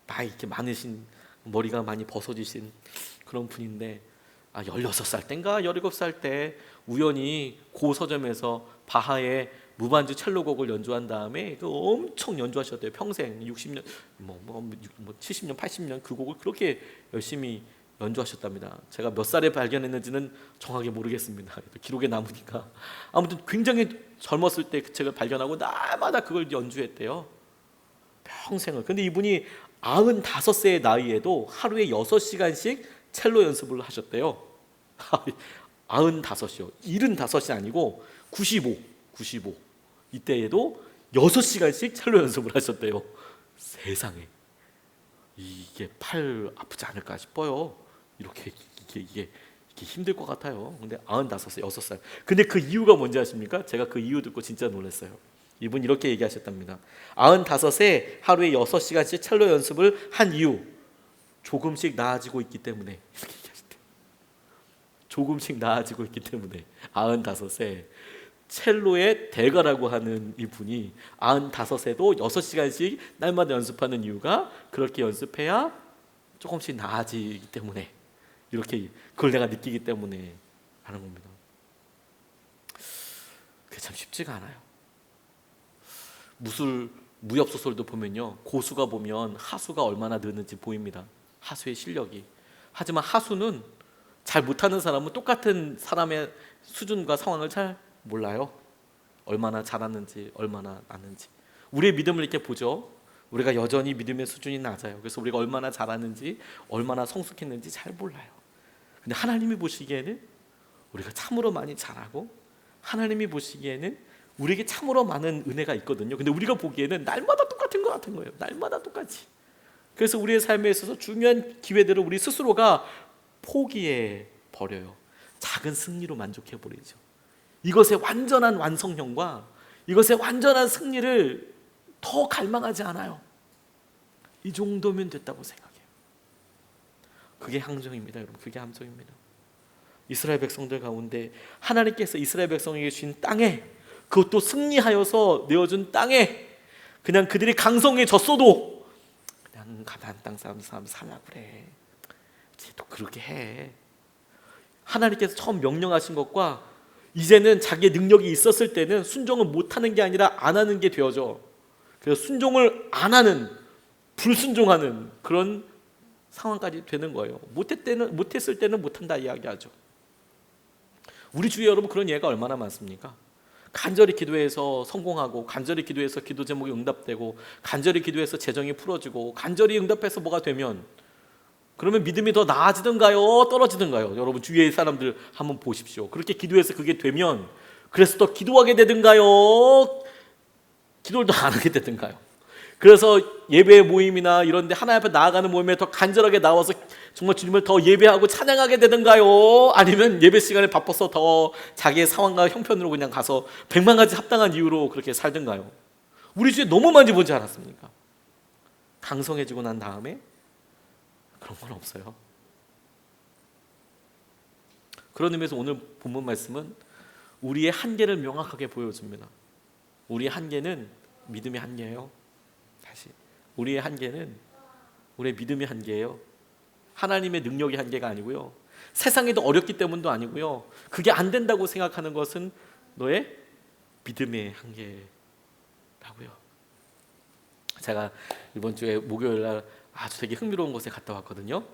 나이 이렇게 많으신, 머리가 많이 벗어지신 그런 분인데 16살 때인가 17살 때 우연히 고 서점에서 바하의 무반주 첼로곡을 연주한 다음에 그 엄청 연주하셨대요. 평생 60년, 70년, 80년 그 곡을 그렇게 열심히 연주하셨답니다. 제가 몇 살에 발견했는지는 정확히 모르겠습니다. 기록에 남으니까. 아무튼 굉장히 젊었을 때 그 책을 발견하고 날마다 그걸 연주했대요. 평생을. 근데 이분이 95세의 나이에도 하루에 6시간씩 첼로 연습을 하셨대요. 95이요. 75이 아니고 95. 이때에도 6시간씩 첼로 연습을 하셨대요. 세상에. 이게 팔 아프지 않을까 싶어요. 이게 힘들 것 같아요. 근데 95살, 6살. 근데 그 이유가 뭔지 아십니까? 제가 그 이유 듣고 진짜 놀랐어요. 이분 이렇게 얘기하셨답니다. 95세 하루에 6시간씩 첼로 연습을 한 이유, 조금씩 나아지고 있기 때문에. 이렇게 얘기하셨대요. 조금씩 나아지고 있기 때문에. 95세 첼로의 대가라고 하는 이분이 95세도 6시간씩 날마다 연습하는 이유가 그렇게 연습해야 조금씩 나아지기 때문에, 이렇게 그걸 내가 느끼기 때문에 하는 겁니다. 그게 참 쉽지가 않아요. 무협 소설도 보면요, 고수가 보면 하수가 얼마나 느는지 보입니다. 하수의 실력이. 하지만 하수는 잘 못하는 사람은 똑같은 사람의 수준과 상황을 잘 몰라요. 얼마나 잘하는지, 얼마나 아는지. 우리의 믿음을 이렇게 보죠. 우리가 여전히 믿음의 수준이 낮아요. 그래서 우리가 얼마나 잘하는지, 얼마나 성숙했는지 잘 몰라요. 근데 하나님이 보시기에는 우리가 참으로 많이 잘하고, 하나님이 보시기에는 우리에게 참으로 많은 은혜가 있거든요. 근데 우리가 보기에는 날마다 똑같은 것 같은 거예요. 날마다 똑같이. 그래서 우리의 삶에 있어서 중요한 기회들을 우리 스스로가 포기해 버려요. 작은 승리로 만족해 버리죠. 이것의 완전한 완성형과 이것의 완전한 승리를 더 갈망하지 않아요. 이 정도면 됐다고 생각해요. 그게 함정입니다, 여러분. 그게 함정입니다. 이스라엘 백성들 가운데 하나님께서 이스라엘 백성에게 주신 땅에, 그것도 승리하여서 내어준 땅에 그냥 그들이 강성해졌어도 그냥 가나안 땅 사람 살라 그래. 또 그렇게 해. 하나님께서 처음 명령하신 것과 이제는 자기의 능력이 있었을 때는 순종을 못하는 게 아니라 안 하는 게 되어져. 그래서 순종을 안 하는, 불순종하는 그런 상황까지 되는 거예요. 못했을 때는 못한다 이야기하죠. 우리 주위에 여러분 그런 예가 얼마나 많습니까? 간절히 기도해서 성공하고, 간절히 기도해서 기도 제목이 응답되고, 간절히 기도해서 재정이 풀어지고, 간절히 응답해서 뭐가 되면, 그러면 믿음이 더 나아지든가요, 떨어지든가요? 여러분 주위의 사람들 한번 보십시오. 그렇게 기도해서 그게 되면 그래서 더 기도하게 되든가요, 기도를 더 안 하게 되든가요? 그래서 예배 모임이나 이런 데 하나님 앞에 나아가는 모임에 더 간절하게 나와서 정말 주님을 더 예배하고 찬양하게 되든가요? 아니면 예배 시간에 바빠서 더 자기의 상황과 형편으로 그냥 가서 100만 가지 합당한 이유로 그렇게 살든가요? 우리 주위에 너무 많이 보지 않았습니까? 강성해지고 난 다음에 그런 건 없어요. 그런 의미에서 오늘 본문 말씀은 우리의 한계를 명확하게 보여줍니다. 우리의 한계는 믿음의 한계예요. 다시, 우리의 한계는 우리의 믿음의 한계예요. 하나님의 능력의 한계가 아니고요, 세상에도 어렵기 때문도 아니고요, 그게 안 된다고 생각하는 것은 너의 믿음의 한계라고요. 제가 이번 주에 목요일 날 아주 되게 흥미로운 곳에 갔다 왔거든요.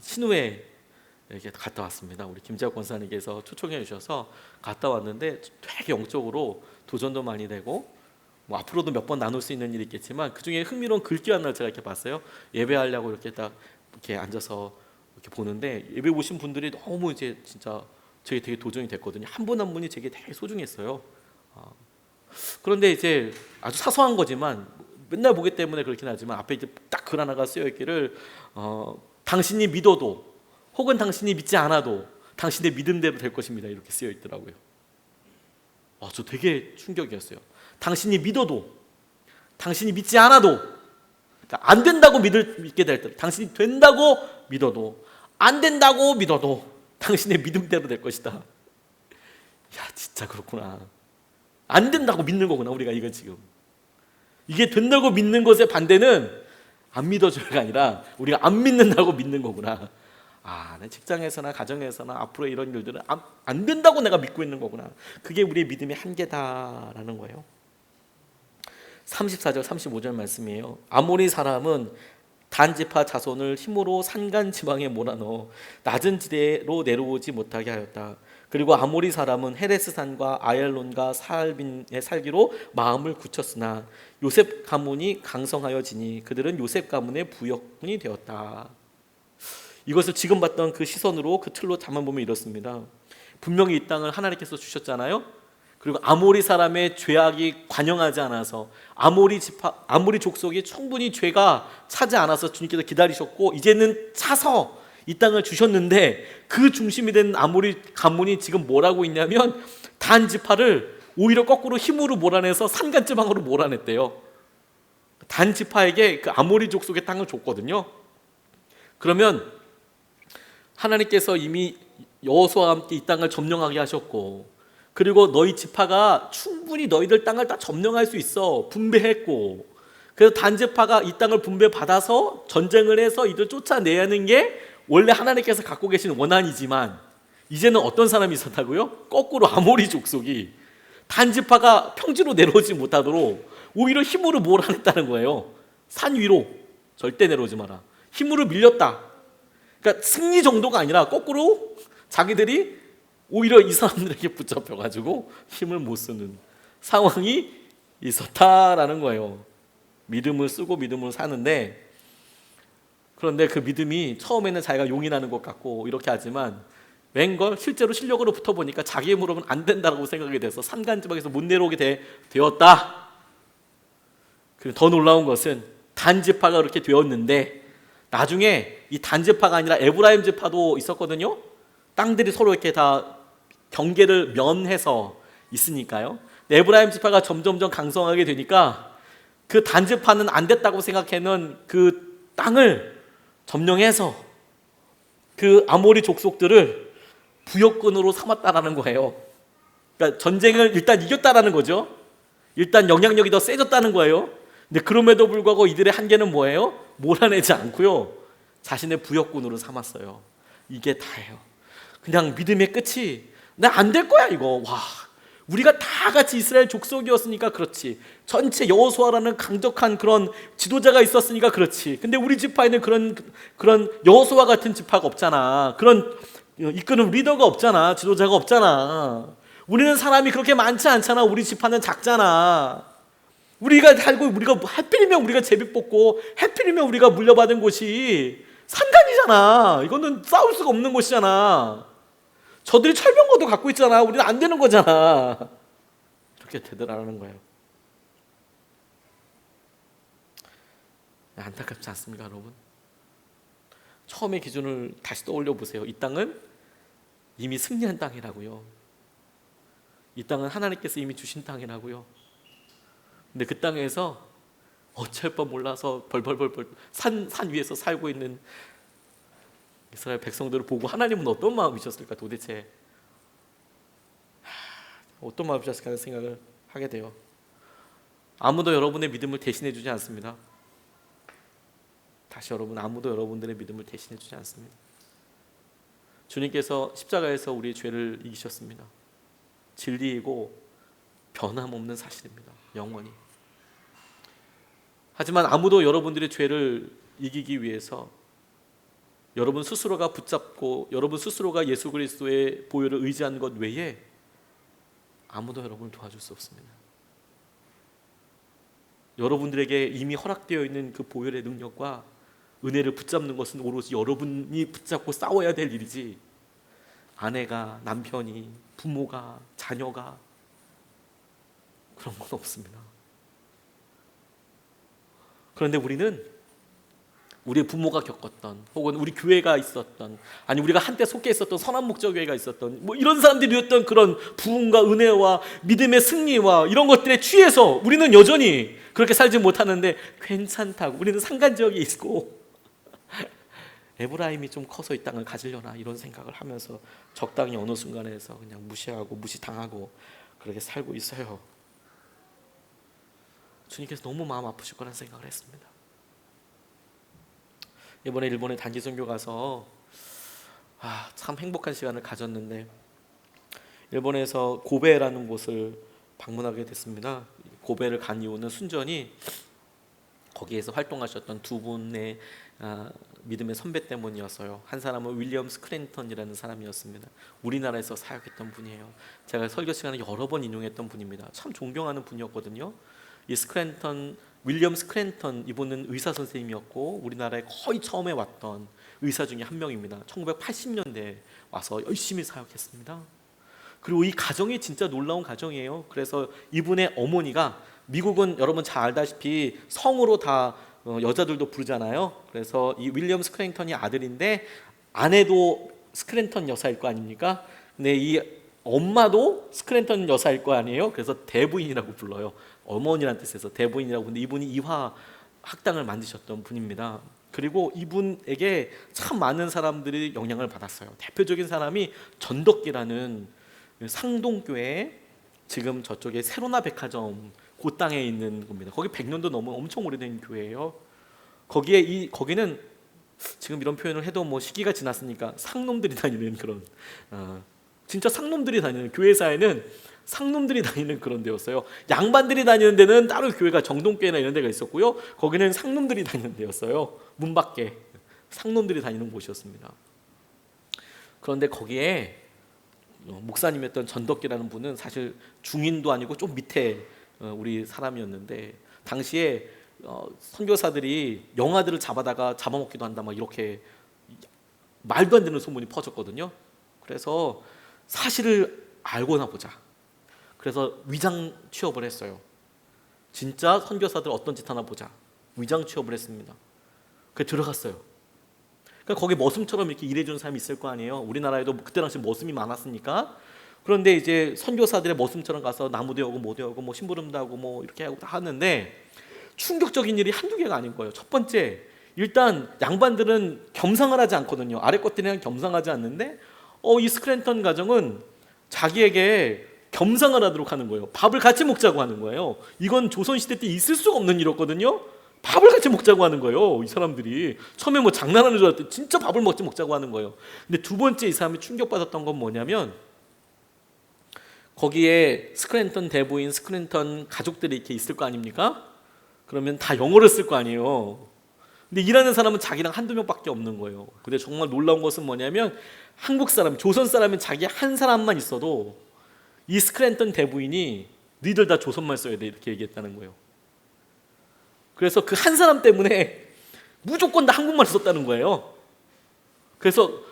신우에 이렇게 갔다 왔습니다. 우리 김재학 권사님께서 초청해 주셔서 갔다 왔는데 되게 영적으로 도전도 많이 되고, 뭐 앞으로도 몇 번 나눌 수 있는 일이 있겠지만 그 중에 흥미로운 글귀 하나를 제가 이렇게 봤어요. 예배하려고 이렇게 딱 이렇게 앉아서 이렇게 보는데 예배 오신 분들이 너무 이제 진짜 저게 되게 도전이 됐거든요. 한 분 한 분이 제게 되게 소중했어요. 그런데 이제 아주 사소한 거지만 맨날 보기 때문에 그렇긴 하지만 앞에 이제 딱 글 하나가 쓰여 있기를 당신이 믿어도 혹은 당신이 믿지 않아도 당신의 믿음대로 될 것입니다, 이렇게 쓰여 있더라고요. 저 되게 충격이었어요. 당신이 믿어도, 당신이 믿지 않아도, 그러니까 안 된다고 믿게 될 때, 당신이 된다고 믿어도, 안 된다고 믿어도 당신의 믿음대로 될 것이다. 야, 진짜 그렇구나. 안 된다고 믿는 거구나, 우리가. 이건 지금 이게 된다고 믿는 것의 반대는 안 믿어줘가 아니라 우리가 안 믿는다고 믿는 거구나. 내 직장에서나 가정에서나 앞으로 이런 일들은 안 된다고 내가 믿고 있는 거구나. 그게 우리의 믿음의 한계다라는 거예요. 34절 35절 말씀이에요. 아모리 사람은 단지파 자손을 힘으로 산간 지방에 몰아넣어 낮은 지대로 내려오지 못하게 하였다. 그리고 아모리 사람은 헤레스산과 아얄론과 사알빈에 살기로 마음을 굳혔으나 요셉 가문이 강성하여지니 그들은 요셉 가문의 부역군이 되었다. 이것을 지금 봤던 그 시선으로, 그 틀로 잠만 보면 이렇습니다. 분명히 이 땅을 하나님께서 주셨잖아요. 그리고 아모리 사람의 죄악이 관영하지 않아서, 아모리 족속이 충분히 죄가 차지 않아서 주님께서 기다리셨고 이제는 차서 이 땅을 주셨는데, 그 중심이 된 아모리 가문이 지금 뭘 하고 있냐면 단 지파를 오히려 거꾸로 힘으로 몰아내서 산간 지방으로 몰아냈대요. 단 지파에게 그 아모리 족속의 땅을 줬거든요. 그러면 하나님께서 이미 여호수아와 함께 이 땅을 점령하게 하셨고, 그리고 너희 지파가 충분히 너희들 땅을 다 점령할 수 있어 분배했고, 그래서 단 지파가 이 땅을 분배받아서 전쟁을 해서 이들 쫓아내는 게 원래 하나님께서 갖고 계신 원한이지만, 이제는 어떤 사람이 있었다고요? 거꾸로 아모리 족속이 단 지파가 평지로 내려오지 못하도록 오히려 힘으로 몰아냈다는 거예요. 산 위로 절대 내려오지 마라. 힘으로 밀렸다. 그러니까 승리 정도가 아니라 거꾸로 자기들이 오히려 이 사람들에게 붙잡혀가지고 힘을 못 쓰는 상황이 있었다라는 거예요. 믿음을 쓰고 믿음을 사는데, 그런데 그 믿음이 처음에는 자기가 용인하는 것 같고 이렇게 하지만 웬걸 실제로 실력으로 붙어보니까 자기 힘으로는 안 된다고 생각이 돼서 산간지방에서 못 내려오게 되었다. 그리고 더 놀라운 것은 단지파가 그렇게 되었는데 나중에 이 단지파가 아니라 에브라임 지파도 있었거든요. 땅들이 서로 이렇게 다 경계를 면해서 있으니까요. 에브라임 지파가 점점점 강성하게 되니까 그 단지파는 안 됐다고 생각하는 그 땅을 점령해서 그 아모리 족속들을 부역군으로 삼았다라는 거예요. 그러니까 전쟁을 일단 이겼다라는 거죠. 일단 영향력이 더 세졌다는 거예요. 근데 그럼에도 불구하고 이들의 한계는 뭐예요? 몰아내지 않고요, 자신의 부역군으로 삼았어요. 이게 다예요. 그냥 믿음의 끝이 나 안 될 거야 이거. 우리가 다 같이 이스라엘 족속이었으니까 그렇지, 전체 여호수아라는 강력한 그런 지도자가 있었으니까 그렇지. 근데 우리 지파에는 그런 여호수아 같은 지파가 없잖아. 그런 이끄는 리더가 없잖아. 지도자가 없잖아. 우리는 사람이 그렇게 많지 않잖아. 우리 지파는 작잖아. 우리가 살고, 우리가 하필이면 우리가 제비 뽑고 하필이면 우리가 물려받은 곳이 산간이잖아. 이거는 싸울 수가 없는 곳이잖아. 저들이 철병거도 갖고 있잖아. 우리는 안 되는 거잖아. 이렇게 되더라는 거예요. 안타깝지 않습니까, 여러분? 처음의 기준을 다시 떠올려 보세요. 이 땅은 이미 승리한 땅이라고요. 이 땅은 하나님께서 이미 주신 땅이라고요. 근데 그 땅에서 어쩔 뻔 몰라서 벌벌벌 산 위에서 살고 있는 이스라엘 백성들을 보고 하나님은 어떤 마음이셨을까 도대체 어떤 마음이셨을까 하는 생각을 하게 돼요. 아무도 여러분의 믿음을 대신해 주지 않습니다. 다시 여러분, 아무도 여러분들의 믿음을 대신해 주지 않습니다. 주님께서 십자가에서 우리의 죄를 이기셨습니다. 진리이고 변함없는 사실입니다. 영원히. 하지만 아무도 여러분들의 죄를 이기기 위해서 여러분 스스로가 붙잡고 여러분 스스로가 예수 그리스도의 보혈을 의지하는 것 외에 아무도 여러분을 도와줄 수 없습니다. 여러분들에게 이미 허락되어 있는 그 보혈의 능력과 은혜를 붙잡는 것은 오로지 여러분이 붙잡고 싸워야 될 일이지 아내가, 남편이, 부모가, 자녀가 그런 건 없습니다. 그런데 우리는 우리 부모가 겪었던 혹은 우리 교회가 있었던 아니 우리가 한때 속해 있었던 선한 목적 교회가 있었던 뭐 이런 사람들이 누렸던 그런 부흥과 은혜와 믿음의 승리와 이런 것들에 취해서 우리는 여전히 그렇게 살지 못하는데 괜찮다고 우리는 상간지역에 있고 에브라임이 좀 커서 이 땅을 가지려나 이런 생각을 하면서 적당히 어느 순간에서 그냥 무시하고 무시당하고 그렇게 살고 있어요. 주님께서 너무 마음 아프실 거라는 생각을 했습니다. 이번에 일본에 단기 선교 가서 참 행복한 시간을 가졌는데 일본에서 고베라는 곳을 방문하게 됐습니다. 고베를 간 이유는 순전히 거기에서 활동하셨던 두 분의 믿음의 선배 때문이었어요. 한 사람은 윌리엄 스크랜턴이라는 사람이었습니다. 우리나라에서 사역했던 분이에요. 제가 설교 시간에 여러 번 인용했던 분입니다. 참 존경하는 분이었거든요. 이 윌리엄 스크랜턴 이분은 의사 선생님이었고 우리나라에 거의 처음에 왔던 의사 중에 한 명입니다. 1980년대에 와서 열심히 사역했습니다. 그리고 이 가정이 진짜 놀라운 가정이에요. 그래서 이분의 어머니가 미국은 여러분 잘 알다시피 성으로 다 여자들도 부르잖아요. 그래서 이 윌리엄 스크랜턴이 아들인데 아내도 스크랜턴 여사일 거 아닙니까? 근데 이 엄마도 스크랜턴 여사일 거 아니에요. 그래서 대부인이라고 불러요. 어머니란 뜻에서 대부인이라고. 근데 이분이 이화 학당을 만드셨던 분입니다. 그리고 이분에게 참 많은 사람들이 영향을 받았어요. 대표적인 사람이 전덕기라는 상동교회 지금 저쪽에 세로나 백화점 그 땅에 있는 겁니다. 거기 100년도 넘은 엄청 오래된 교회예요. 거기는 지금 이런 표현을 해도 뭐 시기가 지났으니까 상놈들이 다니는 그런 진짜 상놈들이 다니는 교회사에는 상놈들이 다니는 그런 데였어요. 양반들이 다니는 데는 따로 교회가 정동교회나 이런 데가 있었고요. 거기는 상놈들이 다니는 데였어요. 문 밖에 상놈들이 다니는 곳이었습니다. 그런데 거기에 목사님이었던 전덕기라는 분은 사실 중인도 아니고 좀 밑에 우리 사람이었는데 당시에 선교사들이 영아들을 잡아다가 잡아먹기도 한다 막 이렇게 말도 안 되는 소문이 퍼졌거든요. 그래서 사실을 알고나 보자. 그래서 위장 취업을 했어요. 진짜 선교사들 어떤 짓 하나 보자. 위장 취업을 했습니다. 그래서 들어갔어요. 그러니까 거기 머슴처럼 이렇게 일해주는 사람이 있을 거 아니에요. 우리나라에도 그때 당시 머슴이 많았으니까. 그런데 이제 선교사들의 머슴처럼 가서 나무도 오고 뭐도 오고 뭐 심부름도 하고 뭐 이렇게 하고 다 하는데 충격적인 일이 한두 개가 아닌 거예요. 첫 번째, 일단 양반들은 겸상을 하지 않거든요. 아래 것들이랑 겸상하지 않는데 이 스크랜턴 가정은 자기에게 겸상을 하도록 하는 거예요. 밥을 같이 먹자고 하는 거예요. 이건 조선시대 때 있을 수가 없는 일이었거든요. 밥을 같이 먹자고 하는 거예요. 이 사람들이 처음에 뭐 장난하는 줄 알았더니 진짜 밥을 먹자고 하는 거예요. 근데 두 번째 이 사람이 충격받았던 건 뭐냐면 거기에 스크랜턴 대부인, 스크랜턴 가족들이 이렇게 있을 거 아닙니까? 그러면 다 영어를 쓸 거 아니에요. 근데 일하는 사람은 자기랑 한두 명밖에 없는 거예요. 근데 정말 놀라운 것은 뭐냐면 한국 사람, 조선 사람은 자기 한 사람만 있어도 이 스크랜턴 대부인이 너희들 다 조선말 써야 돼 이렇게 얘기했다는 거예요. 그래서 그 한 사람 때문에 무조건 다 한국말을 썼다는 거예요. 그래서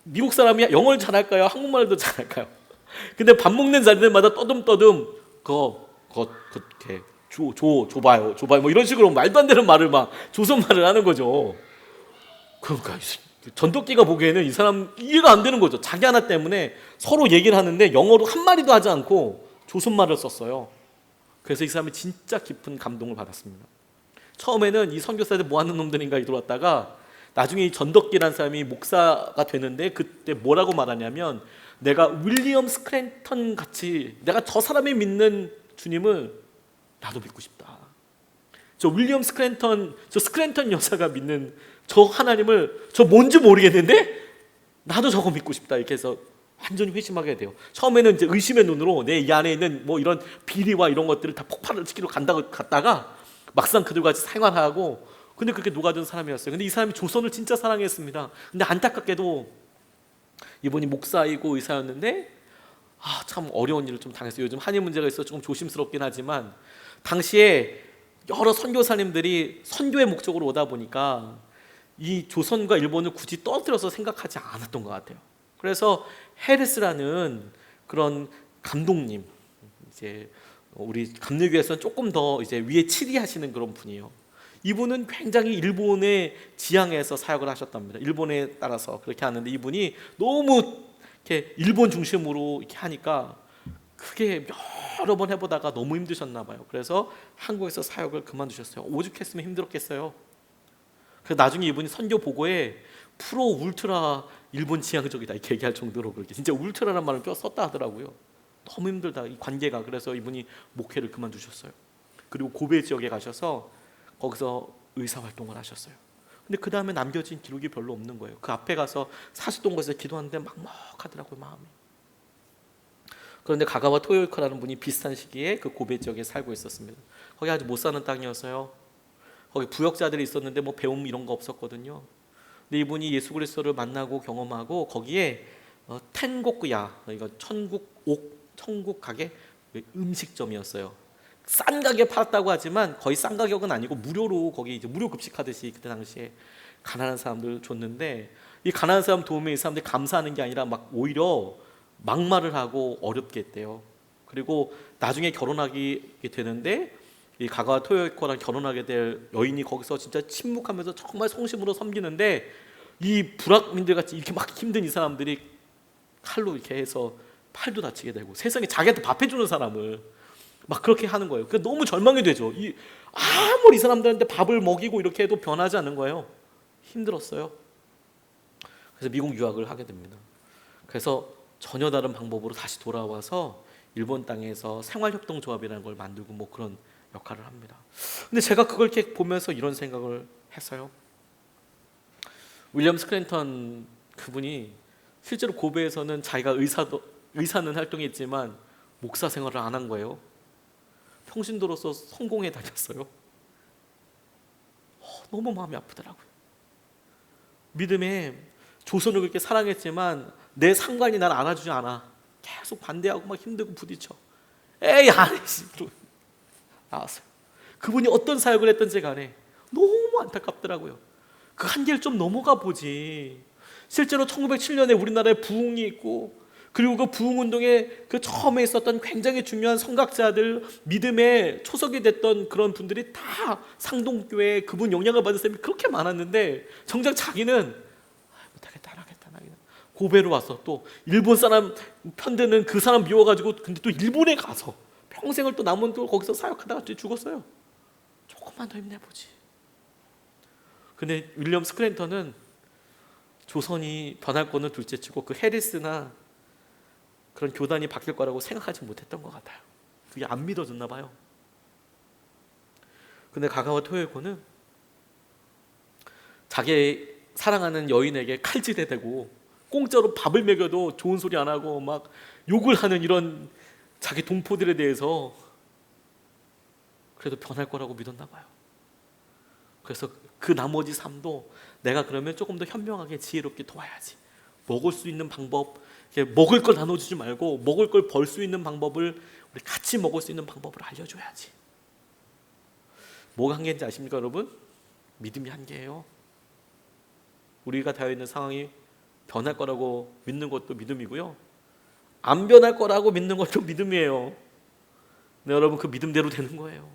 미국 사람이 영어를 잘할까요? 한국말도 잘할까요? 근데 밥 먹는 자리들마다 떠듬떠듬 줘봐요 뭐 이런 식으로 말도 안 되는 말을 막 조선말을 하는 거죠. 그러니까 전도끼가 보기에는 이 사람 이해가 안 되는 거죠. 자기 하나 때문에 서로 얘기를 하는데 영어로 한마디도 하지 않고 조선말을 썼어요. 그래서 이 사람이 진짜 깊은 감동을 받았습니다. 처음에는 이 선교사들 뭐 하는 놈들인가 들어왔다가 나중에 이 전덕기라는 사람이 목사가 되는데 그때 뭐라고 말하냐면, 내가 윌리엄 스크랜턴 같이 내가 저 사람이 믿는 주님을 나도 믿고 싶다. 저 윌리엄 스크랜턴, 저 스크랜턴 여사가 믿는 저 하나님을 저 뭔지 모르겠는데 나도 저거 믿고 싶다. 이렇게 해서 완전히 회심하게 돼요. 처음에는 이제 의심의 눈으로 내 이 안에 있는 뭐 이런 비리와 이런 것들을 다 폭발을 시키러 갔다가 막상 그들과 같이 생활하고, 근데 그렇게 녹아든 사람이었어요. 근데 이 사람이 조선을 진짜 사랑했습니다. 근데 안타깝게도 이분이 목사이고 의사였는데 참 어려운 일을 좀 당했어요. 요즘 한일 문제가 있어서 조금 조심스럽긴 하지만, 당시에 여러 선교사님들이 선교의 목적으로 오다 보니까 이 조선과 일본을 굳이 떨어뜨려서 생각하지 않았던 것 같아요. 그래서 헤르스라는 그런 감독님, 이제 우리 감리교에서는 조금 더 이제 위에 치리하시는 그런 분이에요. 이분은 굉장히 일본의 지향에서 사역을 하셨답니다. 일본에 따라서 그렇게 하는데, 이분이 너무 이렇게 일본 중심으로 이렇게 하니까 그게 여러 번 해보다가 너무 힘드셨나 봐요. 그래서 한국에서 사역을 그만두셨어요. 오죽했으면 힘들었겠어요. 그래서 나중에 이분이 선교 보고에 프로 울트라 일본 지향적이다 이렇게 얘기할 정도로 그렇게 진짜 울트라라는 말을 뼈 썼다 하더라고요. 너무 힘들다 이 관계가. 그래서 이분이 목회를 그만두셨어요. 그리고 고베 지역에 가셔서 거기서 의사 활동을 하셨어요. 근데 그 다음에 남겨진 기록이 별로 없는 거예요. 그 앞에 가서 사시동거에서 기도하는데 막막하더라고요, 마음이. 그런데 가가와 토요이코라는 분이 비슷한 시기에 그 고베 지역에 살고 있었습니다. 거기 아주 못 사는 땅이어서요. 거기 부역자들이 있었는데 뭐 배움 이런 거 없었거든요. 근데 이분이 예수 그리스도를 만나고 경험하고 거기에 텐고쿠야, 이거 천국 가게 음식점이었어요. 싼 가격에 팔았다고 하지만 거의 싼 가격은 아니고 무료로 거기 이제 무료 급식하듯이 그때 당시에 가난한 사람들 줬는데, 이 가난한 사람 도움에 이 사람들이 감사하는 게 아니라 막 오히려 막말을 하고 어렵게 했대요. 그리고 나중에 결혼하게 되는데 이 가가와 토요이코랑 결혼하게 될 여인이 거기서 진짜 침묵하면서 정말 성심으로 섬기는데, 이 불악민들 같이 이렇게 막 힘든 이 사람들이 칼로 이렇게 해서 팔도 다치게 되고, 세상에 자기한테 밥 해주는 사람을 막 그렇게 하는 거예요. 그러니까 너무 절망이 되죠. 아무리 이 사람들한테 밥을 먹이고 이렇게 해도 변하지 않는 거예요. 힘들었어요. 그래서 미국 유학을 하게 됩니다. 그래서 전혀 다른 방법으로 다시 돌아와서 일본 땅에서 생활협동조합이라는 걸 만들고 뭐 그런 역할을 합니다. 근데 제가 그걸 이렇게 보면서 이런 생각을 했어요. 윌리엄 스크랜턴 그분이 실제로 고베에서는 자기가 의사는 활동했지만 목사 생활을 안 한 거예요. 평신도로서 성공해 다녔어요. 너무 마음이 아프더라고요. 믿음에 조선을 그렇게 사랑했지만 내 상관이 날 안아주지 않아. 계속 반대하고 막 힘들고 부딪혀. 에이 안 했어. 나왔어요. 그분이 어떤 사역을 했던지 간에 너무 안타깝더라고요. 그 한계를 좀 넘어가 보지. 실제로 1907년에 우리나라에 부흥이 있고, 그리고 그 부흥운동에 그 처음에 있었던 굉장히 중요한 성각자들, 믿음의 초석이 됐던 그런 분들이 다 상동교회 그분 영향을 받은 사람이 그렇게 많았는데, 정작 자기는 못하겠다, 안 하겠다, 나기는 고베로 와서 또 일본 사람 편드는 그 사람 미워가지고, 근데 또 일본에 가서 평생을 또 남은 또 거기서 사역하다가 죽었어요. 조금만 더 힘내보지. 근데 윌리엄 스크랜턴은 조선이 변할 거는 둘째치고 그 해리스나 그런 교단이 바뀔 거라고 생각하지 못했던 것 같아요. 그게 안 믿어졌나 봐요. 근데 가가와 토요이코는 자기 사랑하는 여인에게 칼질해 대고 공짜로 밥을 먹여도 좋은 소리 안 하고 막 욕을 하는 이런 자기 동포들에 대해서 그래도 변할 거라고 믿었나 봐요. 그래서 그 나머지 삶도 내가 그러면 조금 더 현명하게 지혜롭게 도와야지. 먹을 수 있는 방법, 먹을 걸 나눠주지 말고 먹을 걸 벌 수 있는 방법을, 우리 같이 먹을 수 있는 방법을 알려줘야지. 뭐가 한계인지 아십니까 여러분? 믿음이 한계예요. 우리가 되어 있는 상황이 변할 거라고 믿는 것도 믿음이고요, 안 변할 거라고 믿는 것도 믿음이에요. 근데 여러분 그 믿음대로 되는 거예요.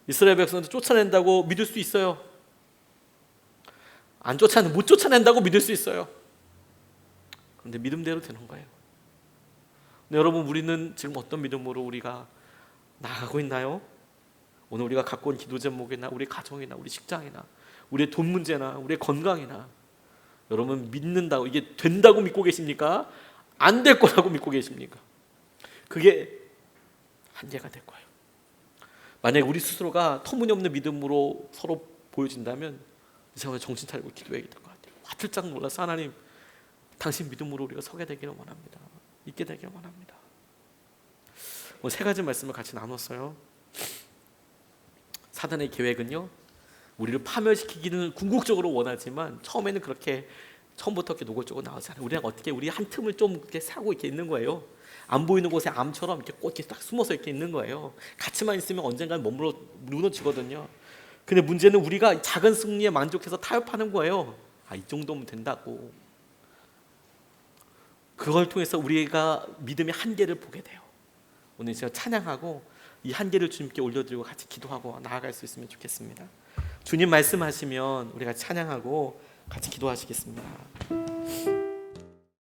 이스라엘 백성들 쫓아낸다고 믿을 수 있어요. 못 쫓아낸다고 믿을 수 있어요. 그런데 믿음대로 되는 거예요. 근데 여러분 우리는 지금 어떤 믿음으로 우리가 나아가고 있나요? 오늘 우리가 갖고 온 기도 제목이나 우리 가정이나 우리 직장이나 우리의 돈 문제나 우리의 건강이나 여러분 믿는다고 이게 된다고 믿고 계십니까? 안 될 거라고 믿고 계십니까? 그게 한계가 될 거예요. 만약에 우리 스스로가 터무니없는 믿음으로 서로 보여진다면 이제 정신 차리고 기도해야 될 것 같아요. 화들짝 놀라서 하나님 당신 믿음으로 우리가 서게 되기를 원합니다. 있게 되기를 원합니다. 세 가지 말씀을 같이 나눴어요. 사단의 계획은요, 우리를 파멸시키기는 궁극적으로 원하지만 처음에는 그렇게 처음부터 이렇게 노골적으로 나오지 않아요. 우리가 어떻게 우리 한 틈을 좀 이렇게 사고 이렇게 있는 거예요. 안 보이는 곳에 암처럼 이렇게 꼭 이렇게 딱 숨어서 이렇게 있는 거예요. 같이만 있으면 언젠가는 머물러 무너지거든요. 근데 문제는 우리가 작은 승리에 만족해서 타협하는 거예요. 이 정도면 된다고. 그걸 통해서 우리가 믿음의 한계를 보게 돼요. 오늘 제가 찬양하고 이 한계를 주님께 올려드리고 같이 기도하고 나아갈 수 있으면 좋겠습니다. 주님 말씀하시면 우리가 찬양하고 같이 기도하시겠습니다.